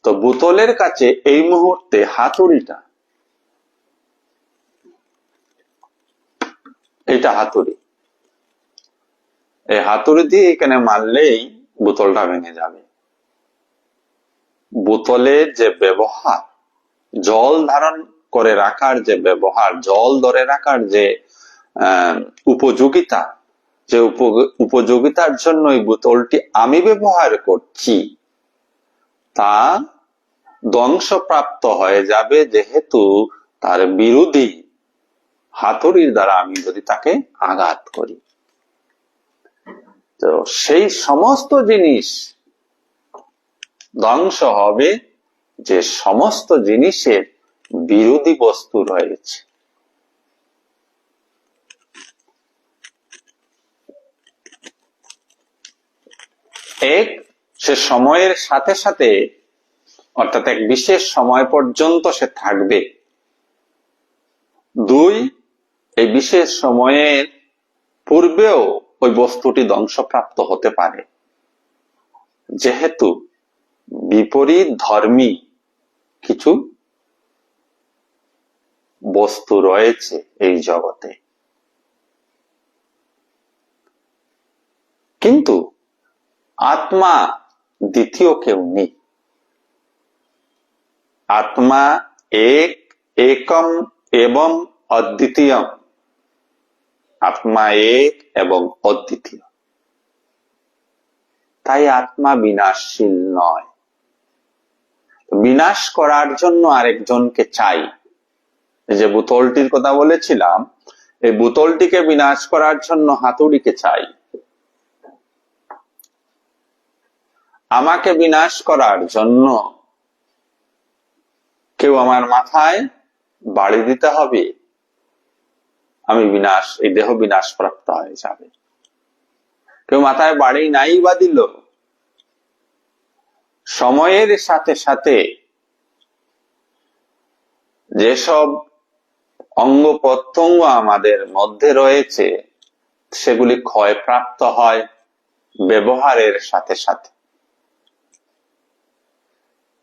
S1: তো বোতলের কাছে এই মুহূর্তে হাতুড়িটা, এটা হাতুড়ি, এই হাতুড়ি দিয়ে এখানে মারলেই বোতলটা ভেঙে যাবে। বোতলের যে ব্যবহার, জল ধারণ করে রাখার যে ব্যবহার, জল ধরে রাখার যে উপযোগিতা, যে উপযোগিতার জন্য এই বোতলটি আমি ব্যবহার করছি, তা ধ্বংসপ্রাপ্ত হয়ে যাবে, যেহেতু তার বিরোধী হাতুড়ির দ্বারা আমি যদি তাকে আঘাত করি। তো সেই সমস্ত জিনিস ধ্বংস হবে যে সমস্ত জিনিসের বিরোধী বস্তু রয়েছে। এক, সে সময়ের সাথে সাথে, অর্থাৎ এক বিশেষ সময় পর্যন্ত সে থাকবে। দুই, এই বিশেষ সময়ের পূর্বেও ওই বস্তুটি ধ্বংসপ্রাপ্ত হতে পারে, যেহেতু বিপরীত ধর্মী কিছু বস্তু রয়েছে এই জগতে। কিন্তু আত্মা দ্বিতীয় কেউ নেই। আত্মা একম এবং অদ্বিতীয়। আত্মা এক এবং অদ্বিতীয়। তাই আত্মা বিনাশশীল নয়। বিনাশ করার জন্য আরেকজনকে চাই। এই যে বোতলটির কথা বলেছিলাম, এই বোতলটিকে বিনাশ করার জন্য হাতুড়িকে চাই। আমাকে বিনাশ করার জন্য কেউ আমার মাথায় বাড়ি দিতে হবে, আমি এই দেহ বিনাশ প্রাপ্ত হয়ে যাবে। কেউ মাথায় বাড়ি নাই বা দিল, সময়ের সাথে সাথে যেসব অঙ্গ প্রত্যঙ্গ আমাদের মধ্যে রয়েছে সেগুলি ক্ষয়প্রাপ্ত হয় ব্যবহারের সাথে সাথে।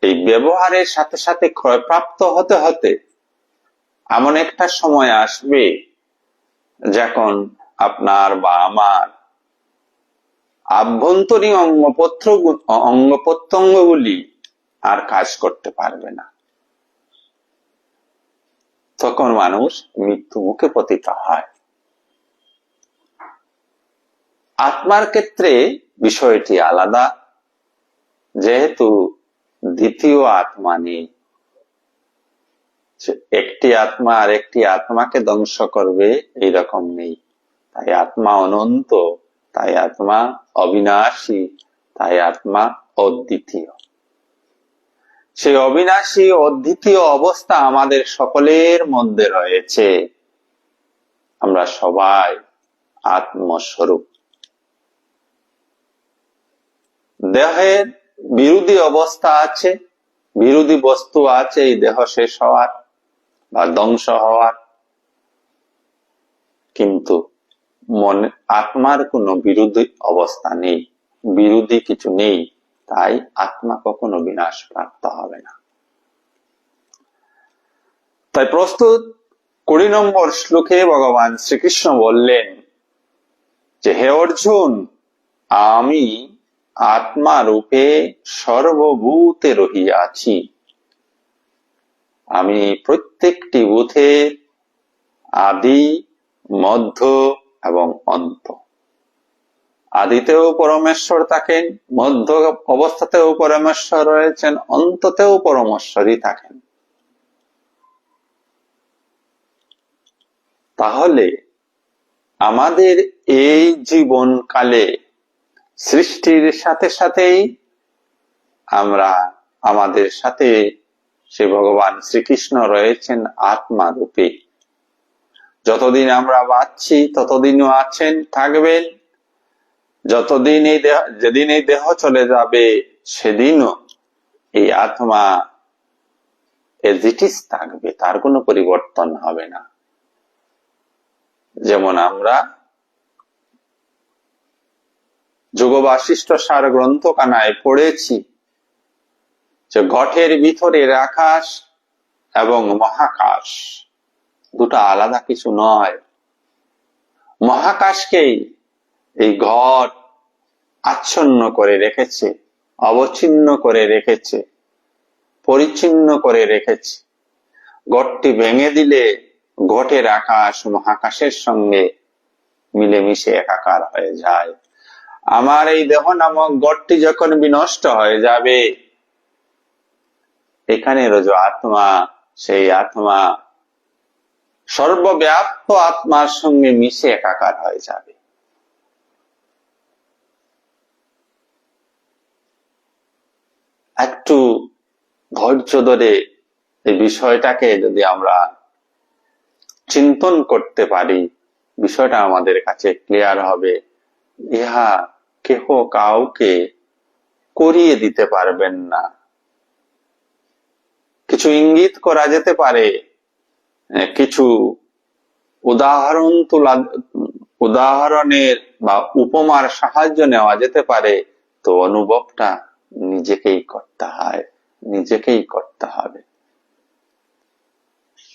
S1: এই ব্যবহারের সাথে সাথে ক্ষয়প্রাপ্ত হতে হতে এমন একটা সময় আসবে যখন আপনার বা আমার আভ্যন্তরীণ অঙ্গ প্রত্যঙ্গগুলি আর কাজ করতে পারবে না। তখন মানুষ মৃত্যু মুখে পতিত হয়। আত্মার ক্ষেত্রে বিষয়টি আলাদা, যেহেতু দ্বিতীয় আত্মা নেই। একটি আত্মা আর একটি আত্মাকে ধ্বংস করবে এইরকম নেই। তাই আত্মা অনন্ত, তাই আত্মা অবিনাশী, তাই আত্মা অদ্বিতীয়। সেই অবিনাশী অদ্বিতীয় অবস্থা আমাদের সকলের মধ্যে রয়েছে। আমরা সবাই আত্মস্বরূপ। দেহের বিরোধী অবস্থা আছে, বিরোধী বস্তু আছে এই দেহ শেষ হওয়ার বা ধ্বংস হওয়ার, কিন্তু মনে আত্মার কোনো বিরোধী অবস্থা নেই, বিরোধী কিছু নেই, তাই আত্মা কখনো বিনাশ প্রাপ্ত হবে না। তাই প্রস্তুত 20 নম্বর শ্লোকে ভগবান শ্রীকৃষ্ণ বললেন যে, হে অর্জুন, আমি আত্মা রূপে সর্বভূতে রহিয়াছি। আমি প্রত্যেকটি ভূতে আদি, মধ্য এবং অন্ত। আদিতেও পরমেশ্বর থাকেন, মধ্য অবস্থাতেও পরমেশ্বর রয়েছেন, অন্ততেও পরমেশ্বরই থাকেন। তাহলে আমাদের এই জীবনকালে সৃষ্টির সাথে সাথেই আমরা আমাদের সাথে সে ভগবান শ্রীকৃষ্ণ রয়েছেন আত্মা রূপে। যতদিন আমরা বাঁচছি ততদিনও আছেন, থাকবেন। যতদিন এই দেহ, যেদিন এই দেহ চলে যাবে সেদিনও এই আত্মা এজ ইট ইজ থাকবে, তার কোনো পরিবর্তন হবে না। যেমন আমরা যোগ বাশিষ্ঠ সার গ্রন্থখানায় পড়েছি যে ঘটের ভিতরের আকাশ এবং মহাকাশ দুটো আলাদা কিছু নয়। মহাকাশকেই এই ঘট আচ্ছন্ন করে রেখেছে, অবচ্ছিন্ন করে রেখেছে, পরিচ্ছিন্ন করে রেখেছে। ঘটটি ভেঙে দিলে ঘটের আকাশ মহাকাশের সঙ্গে মিলেমিশে একাকার হয়ে যায়। আমার এই দেহ নামক ঘটটি যখন বিনষ্ট হয়ে যাবে, এখানে যে আত্মা, সেই আত্মা সর্বব্যাপ্ত আত্মার সঙ্গে মিশে একাকার হয়ে যাবে। একটু ধৈর্য ধরে এই বিষয়টাকে যদি আমরা চিন্তন করতে পারি, বিষয়টা আমাদের কাছে ক্লিয়ার হবে। ইহা কেহ কাউকে করিয়ে দিতে পারবেন না। কিছু ইঙ্গিত করা যেতে পারে, কিছু উদাহরণের বা উপমার সাহায্য নেওয়া যেতে পারে, তো অনুভবটা নিজেকেই করতে হয়, নিজেকেই করতে হবে।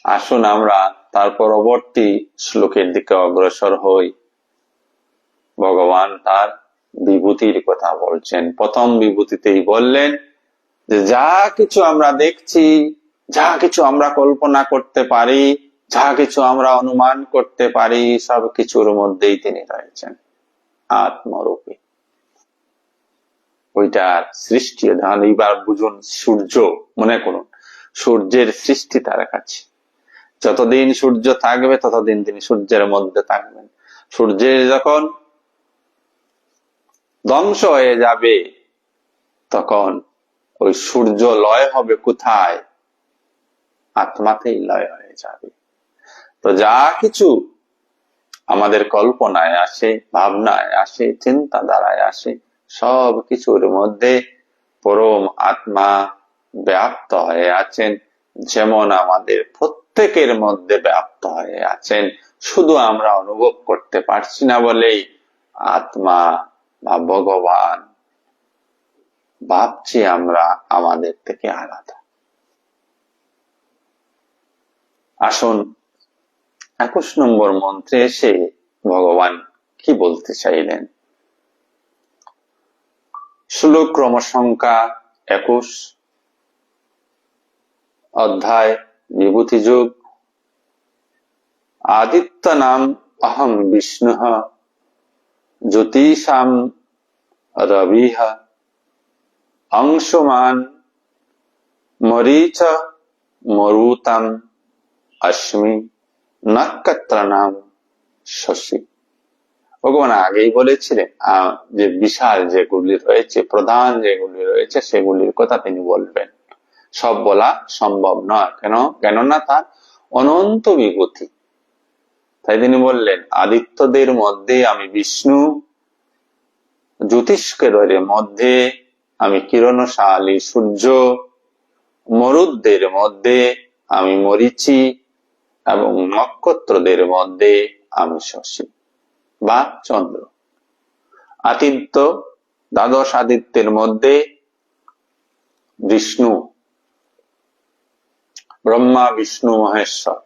S1: আসুন আমরা তার পরবর্তী শ্লোকের দিকে অগ্রসর হই। ভগবান তার বিভূতির কথা বলছেন। প্রথম বিভূতিতেই বললেন যে যা কিছু আমরা দেখছি, যা কিছু আমরা কল্পনা করতে পারি, যা কিছু আমরা অনুমান করতে পারি, সব কিছুর মধ্যেই তিনি রয়েছেন আত্মরূপে। ওইটার সৃষ্টি, এইবার বুঝুন, সূর্য মনে করুন, সূর্যের সৃষ্টি তার কাছে। যতদিন সূর্য থাকবে ততদিন তিনি সূর্যের মধ্যে থাকবেন। সূর্যের যখন ধ্বংস হয়ে যাবে তখন ওই সূর্য লয় হবে কোথায়? আত্মাতেই লয় হয়ে যাবে। তো যা কিছু আমাদের কল্পনায় আসে, ভাবনায় আসে, চিন্তাধারায় আসে, সব কিছুর মধ্যে পরম আত্মা ব্যাপ্ত হয়ে আছেন, যেমন আমাদের প্রত্যেকের মধ্যে ব্যাপ্ত হয়ে আছেন। শুধু আমরা অনুভব করতে পারছি না বলেই আত্মা বা ভগবান ভাবছি আমরা আমাদের থেকে আলাদা। আসুন 21 নম্বর মন্ত্রে এসে ভগবান কি বলতে চাইলেন। শ্লোক ক্রম সংখ্যা 21, অধ্যায় বিভূতি যোগ। আদিত্য নাম অহং বিষ্ণু জ্যোতিষাম রবিহ অংশুমান মরীচ মরুতাম অস্মি নক্ষত্র নাম শশী। ভগবান আগেই বলেছিলেন যে বিশাল যেগুলি রয়েছে, প্রধান যেগুলি রয়েছে, সেগুলির কথা তিনি বলবেন। সব বলা সম্ভব নয়, কেননা তার অনন্ত বিভূতি। তাই তিনি বললেন আদিত্যদের মধ্যে আমি বিষ্ণু, জ্যোতিষ্কের মধ্যে আমি কিরণশালী সূর্য, মরুদ্দের মধ্যে আমি মরীচি, এবং নক্ষত্রদের মধ্যে আমি শশী বা চন্দ্র। আদিত্য, দ্বাদশ আদিত্যের মধ্যে বিষ্ণু, ব্রহ্মা বিষ্ণু মহেশ্বর।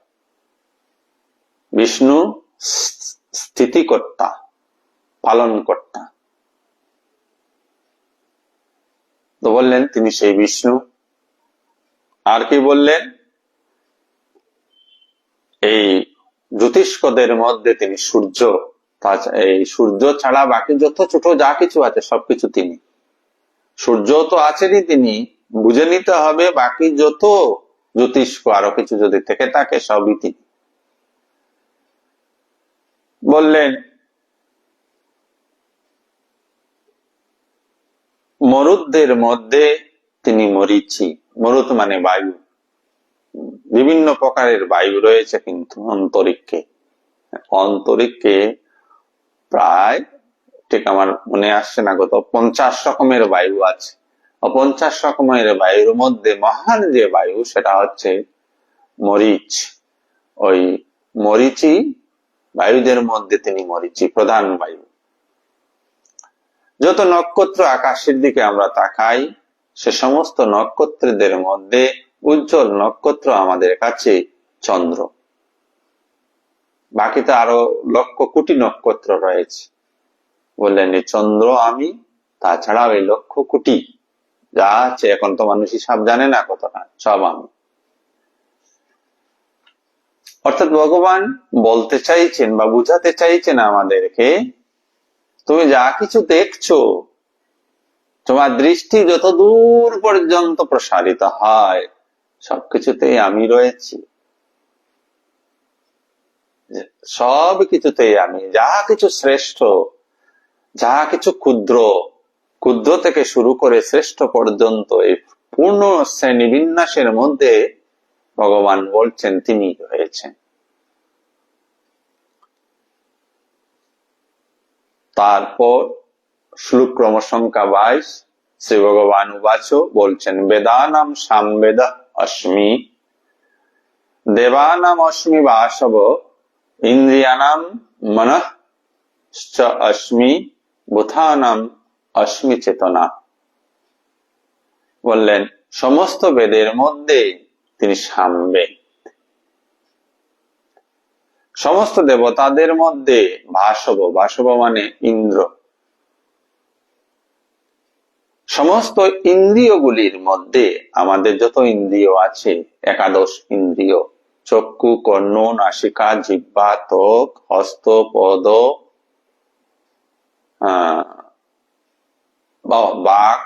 S1: বিষ্ণু স্থিতিকর্তা, পালনকর্তা। তো বললেন তিনি সেই বিষ্ণু। আর কি বললেন? এই জ্যোতিষ্কদের মধ্যে তিনি সূর্য। এই সূর্য ছাড়া বাকি যত ছোট যা কিছু আছে সবকিছু তিনি। সূর্য তো আছেনই তিনি, বুঝে নিতে হবে বাকি যত জ্যোতিষ্ক আরো কিছু যদি থেকে থাকে সবই তিনি। বললেন মরুদ্দের মধ্যে তিনি মরীচি। মরুদ মানে বায়ু। বিভিন্ন প্রকারের বায়ু রয়েছে কিন্তু অন্তরিক্ষে। অন্তরিক্ষে প্রায়, ঠিক আমার মনে আসছে না, কত 50 রকমের বায়ু আছে। 50 রকমের বায়ুর মধ্যে মহান যে বায়ু সেটা হচ্ছে মরিচ। ওই মরিচি বায়ুদের মধ্যে তিনি মরিচি, প্রধান বায়ু। যত নক্ষত্র আকাশের দিকে আমরা তাকাই, সে সমস্ত নক্ষত্রদের মধ্যে উজ্জ্বল নক্ষত্র আমাদের কাছে চন্দ্র। বাকিতে আরো লক্ষ কোটি নক্ষত্র রয়েছে। বললেন এই চন্দ্র আমি, তাছাড়াও এই লক্ষ কোটি যা আছে, এখন তো মানুষ হিসাব জানে না কতটা, সব আমি। অর্থাৎ ভগবান বলতে চাইছেন বা বুঝাতে চাইছেন আমাদেরকে, তুমি যা কিছু দেখছো, তোমার দৃষ্টি যত দূর পর্যন্ত প্রসারিত হয়, সবকিছুতেই আমি রয়েছি। সব কিছুতেই আমি। যা কিছু শ্রেষ্ঠ, যা কিছু ক্ষুদ্র, ক্ষুদ্র থেকে শুরু করে শ্রেষ্ঠ পর্যন্ত এই পূর্ণ শ্রেণী বিন্যাসের মধ্যে ভগবান বলছেন তিনি রয়েছেন। তারপর শ্লোক ক্রম সংখ্যা 22, শ্রী ভগবান উবাচ বলছেন বেদানাম সামবেদ অস্মি, দেবানাম অস্মি বাসব, ইন্দ্রিয়ানাম মনঃ অস্মি, ভূতানাম অস্মি চেতনা। বললেন সমস্ত বেদের মধ্যে তিনি সামবেদ, সমস্ত দেবতাদের মধ্যে ভাসব, ভাসব মানে ইন্দ্র, সমস্ত ইন্দ্রিয়গুলির মধ্যে, আমাদের যত ইন্দ্রিয় আছে, একাদশ ইন্দ্রিয়, চক্ষু, কর্ণ, নাসিকা, জিহ্বা, ত্বক, হস্ত, পদ, বাক,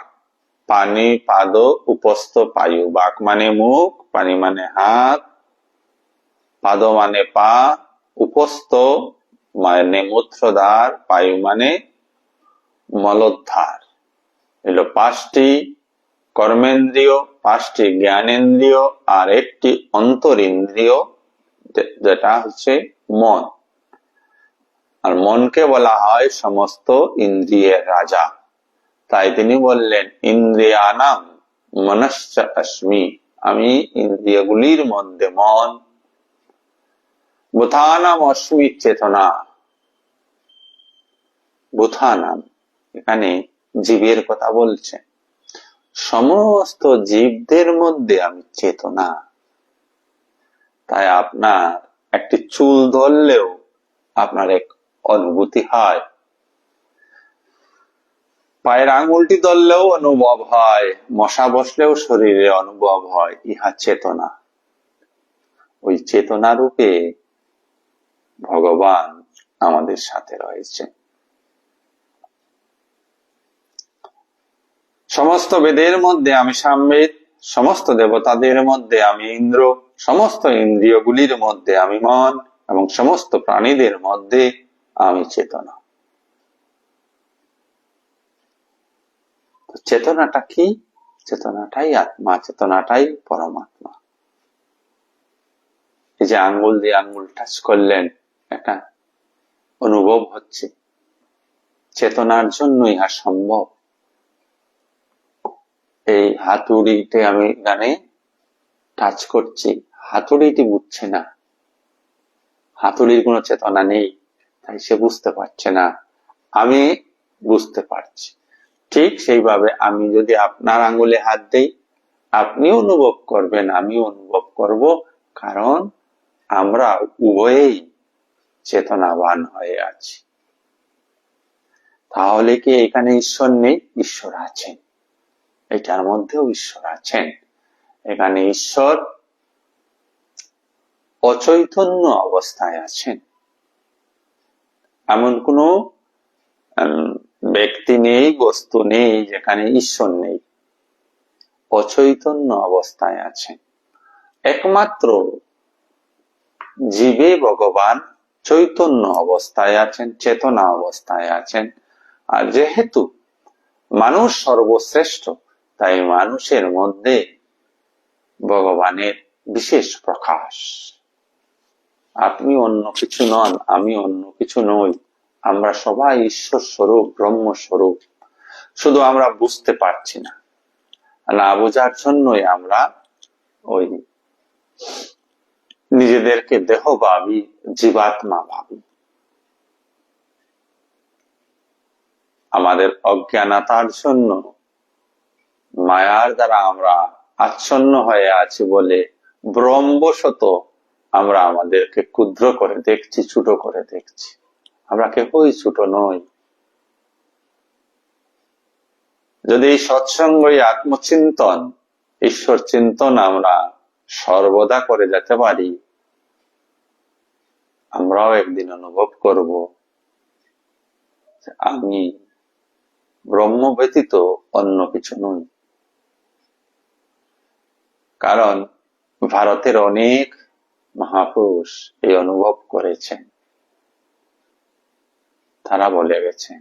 S1: পানি, পাদ, উপস্থ, পায়ু। বাক মানে মুখ, পানি মানে হাত, পাদ মানে পা, উপস্থ মানে মূত্রদ্বার, পায়ু মানে মলদ্বার। এলো 5টি কর্মেন্দ্রিয়, 5টি জ্ঞানেন্দ্রিয়, আর 1টি অন্তরিন্দ্রিয় যেটা হচ্ছে মন। আর মনকে বলা হয় সমস্ত ইন্দ্রিয়ের রাজা। তাই তিনি বললেন ইন্দ্রিয়ানাম মনশ্চ অস্মি, আমি ইন্দ্রিয়গুলির মধ্যে মন। ভূতানাম অস্মি চেতনা। ভূতানাম এখানে জীবের কথা বলছে। সমস্ত জীবদের মধ্যে আমি চেতনা। তাই আপনার একটি চুল ধরলেও আপনার এক অনুভূতি হয়, পায়ের আঙুলটি ধরলেও অনুভব হয়, মশা বসলেও শরীরে অনুভব হয়, ইহা চেতনা। ওই চেতনা রূপে ভগবান আমাদের সাথে রয়েছে। সমস্ত বেদের মধ্যে আমি সামবেদ, সমস্ত দেবতাদের মধ্যে আমি ইন্দ্র, সমস্ত ইন্দ্রিয়গুলির মধ্যে আমি মন, এবং সমস্ত প্রাণীদের মধ্যে আমি চেতনা। চেতনাটা কি? চেতনাটাই আত্মা, চেতনাটাই পরমাত্মা। এই যে আঙ্গুল দিয়ে আঙ্গুল টাচ করলেন, একটা অনুভব হচ্ছে, চেতনার জন্য ইহা সম্ভব। এই হাতুড়িতে আমি এখানে টাচ করছি, হাতুড়িটি বুঝছে না, হাতুড়ির কোনো চেতনা নেই, তাই সে বুঝতে পারছে না, আমি বুঝতে পারছি। ঠিক সেইভাবে আমি যদি আপনার আঙ্গুলে হাত দেই, আপনি অনুভব করবেন, আমি অনুভব করব, কারণ আমরা উভয়েই চেতনাবান হয়ে আছি। তাহলে কি এখানে ঈশ্বর নেই? ঈশ্বর আছেন, এটার মধ্যেও ঈশ্বর আছেন। এখানে ঈশ্বর অচৈতন্য অবস্থায় আছেন। এমন কোন ব্যক্তি নেই, বস্তু নেই যেখানে ঈশ্বর নেই, অচৈতন্য অবস্থায় আছেন। একমাত্র জীবে ভগবান চৈতন্য অবস্থায় আছেন, চেতনা অবস্থায় আছেন। আর যেহেতু মানুষ সর্বশ্রেষ্ঠ, তাই মানুষের মধ্যে ভগবানের বিশেষ প্রকাশ। আপনি অন্য কিছু নন, আমি অন্য কিছু নই, আমরা সবাই ঈশ্বর স্বরূপ, ব্রহ্ম স্বরূপ। শুধু আমরা বুঝতে পারছি না, না বোঝার জন্যই আমরা ওই নিজেদেরকে দেহ ভাবি, জীবাত্মা ভাবি। আমাদের অজ্ঞানতার জন্য, মায়ার দ্বারা আমরা আচ্ছন্ন হয়ে আছি বলে ভ্রমবশত আমরা আমাদেরকে ক্ষুদ্র করে দেখছি, ছোট করে দেখছি। আমরা কেউই ছোট নই। যদি এই সৎসঙ্গ, এই আত্মচিন্তন, ঈশ্বর চিন্তন আমরা সর্বদা করে যেতে পারি, আমরাও একদিন অনুভব করব আমি ব্রহ্ম ব্যতীত অন্য কিছু নই। কারণ ভারতের অনেক মহাপুরুষ এই অনুভব করেছেন, তারা বলে গেছেন,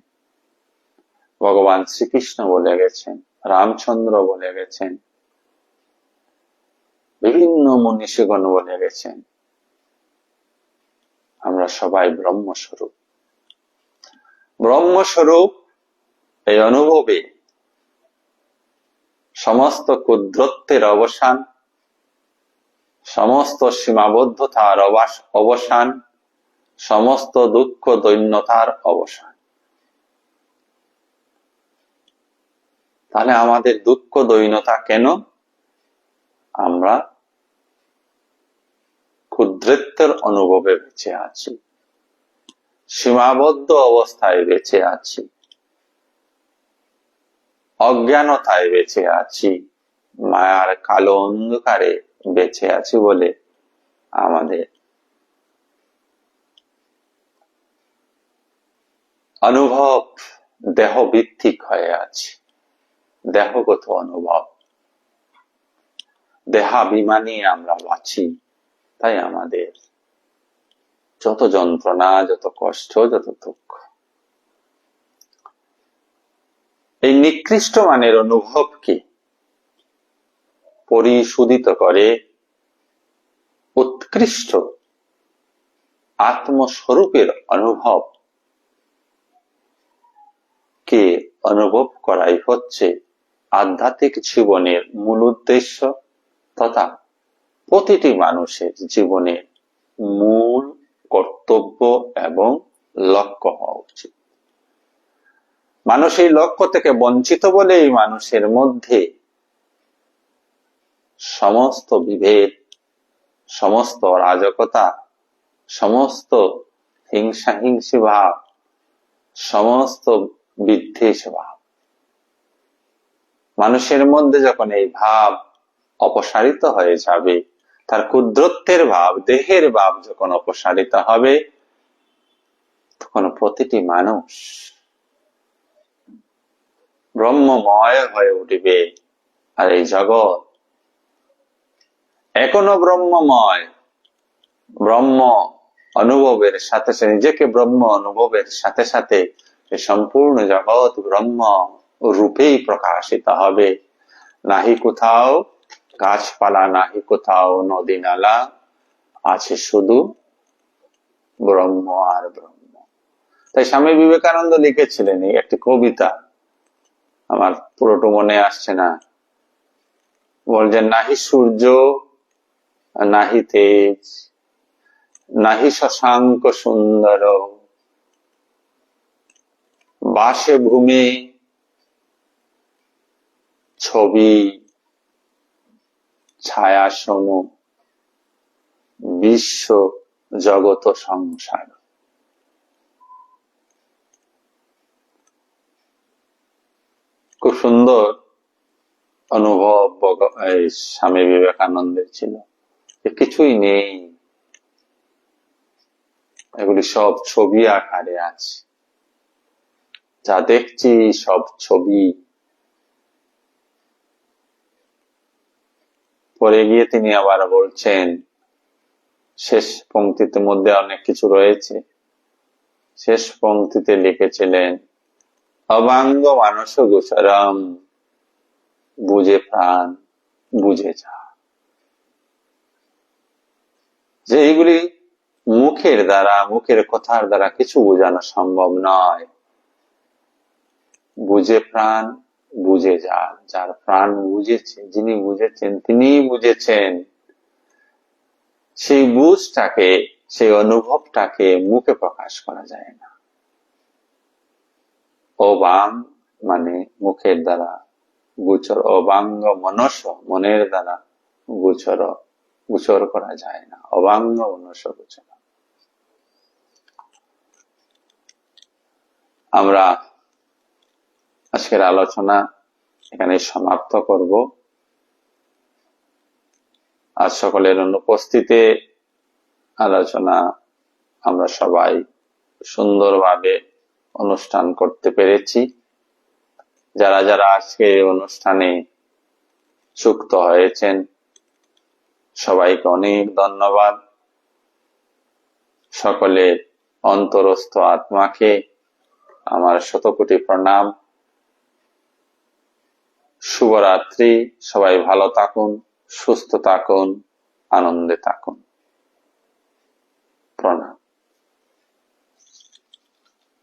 S1: ভগবান শ্রীকৃষ্ণ বলে গেছেন, রামচন্দ্র বলে গেছেন, বিভিন্ন মনীষীগণ বলে গেছেন, আমরা সবাই ব্রহ্মস্বরূপ। ব্রহ্মস্বরূপ এই অনুভবে সমস্ত ক্ষুদ্রত্বের অবসান, সমস্ত সীমাবদ্ধতার অবসান, সমস্ত দুঃখ দৈন্যতার অবসান। তাহলে আমাদের দুঃখ দৈন্যতা কেন? আমরা ক্ষুদ্রত্বের অনুভবে বেঁচে আছি, সীমাবদ্ধ অবস্থায় বেঁচে আছি, অজ্ঞানতায় বেঁচে আছি, মায়ার কালো অন্ধকারে বেঁচে আছি বলে আমাদের অনুভব দেহভিত্তিক হয়ে আছে, দেহগত অনুভব, দেহাভিমানী আমরা বাঁচি। তাই আমাদের যত যন্ত্রণা, যত কষ্ট, যত দুঃখ। এই নিকৃষ্ট মানের অনুভবকে পরিশোধিত করে উৎকৃষ্ট আত্মস্বরূপের অনুভব কে অনুভব করাই হচ্ছে আধ্যাত্মিক জীবনের মূল উদ্দেশ্য তথা প্রতিটি মানুষের জীবনের মূল কর্তব্য এবং লক্ষ্য হওয়া উচিত। মানুষ এই লক্ষ্য থেকে বঞ্চিত বলেই মানুষের মধ্যে সমস্ত বিভেদ, সমস্ত অরাজকতা, সমস্ত হিংসাহিংসী ভাব, সমস্ত বিদ্বেষ ভাব। মানুষের মধ্যে যখন এই ভাব অপসারিত হয়ে যাবে, তার ক্ষুদ্রত্বের ভাব, দেহের ভাব যখন অপসারিত হবে, তখন প্রতিটি মানুষ ব্রহ্মময় হয়ে উঠবে। আর এই জগৎ এখনো ব্রহ্মময়, ব্রহ্ম অনুভবের সাথে সাথে, নিজেকে ব্রহ্ম অনুভবের সাথে সাথে সম্পূর্ণ জগৎ ব্রহ্ম রূপেই প্রকাশিত হবে। নাহি কোথাও গাছপালা, নাহি কোথাও নদী নালা, আছে শুধু ব্রহ্ম আর ব্রহ্ম। তাই স্বামী বিবেকানন্দ লিখেছিলেন এই একটি কবিতা, আমার পুরোটা মনে আসছে না, বলছেন নাহি সূর্য নাহি তেজ নাহি শশাঙ্ক সুন্দর বাসে ভূমি ছবি ছায়া সম বিশ্ব জগত সংসার। খুব সুন্দর অনুভব স্বামী বিবেকানন্দের ছিল, যে কিছুই নেই, এগুলি সব ছবি আকারে আছে, যা দেখছি সব ছবি। পরে গিয়ে তিনি আবার বলছেন, শেষ পংক্তিতে মধ্যে অনেক কিছু রয়েছে, শেষ পংক্তিতে লিখেছিলেন অবাঙ্গ মানস গোচরম বুঝে প্রাণ বুঝে যা। যে এইগুলি মুখের দ্বারা, মুখের কথার দ্বারা কিছু বোঝানো সম্ভব নয়, বুঝে প্রাণ বুঝে যা। যার প্রাণ বুঝেছে, যিনি বুঝেছেন তিনিই বুঝেছেন, সেই বুঝটাকে, সেই অনুভবটাকে মুখে প্রকাশ করা যায় না। অবাং মানে মুখের দ্বারা, গোচর অবাঙ্গ মনস মনের দ্বারা গোচর করা যায় না, অবাঙ্গ মনস গোচর। আমরা আজকের আলোচনা এখানে সমাপ্ত করব। আজ সকলের অনুপস্থিতিতে আলোচনা আমরা সবাই সুন্দরভাবে অনুষ্ঠান করতে পেরেছি। যারা যারা আজকে অনুষ্ঠানে যুক্ত হয়েছেন সবাইকে অনেক ধন্যবাদ। সকলের অন্তরস্থ আত্মাকে আমার শতকোটি প্রণাম। শুভরাত্রি। সবাই ভালো থাকুন, সুস্থ থাকুন, আনন্দে থাকুন। প্রণাম।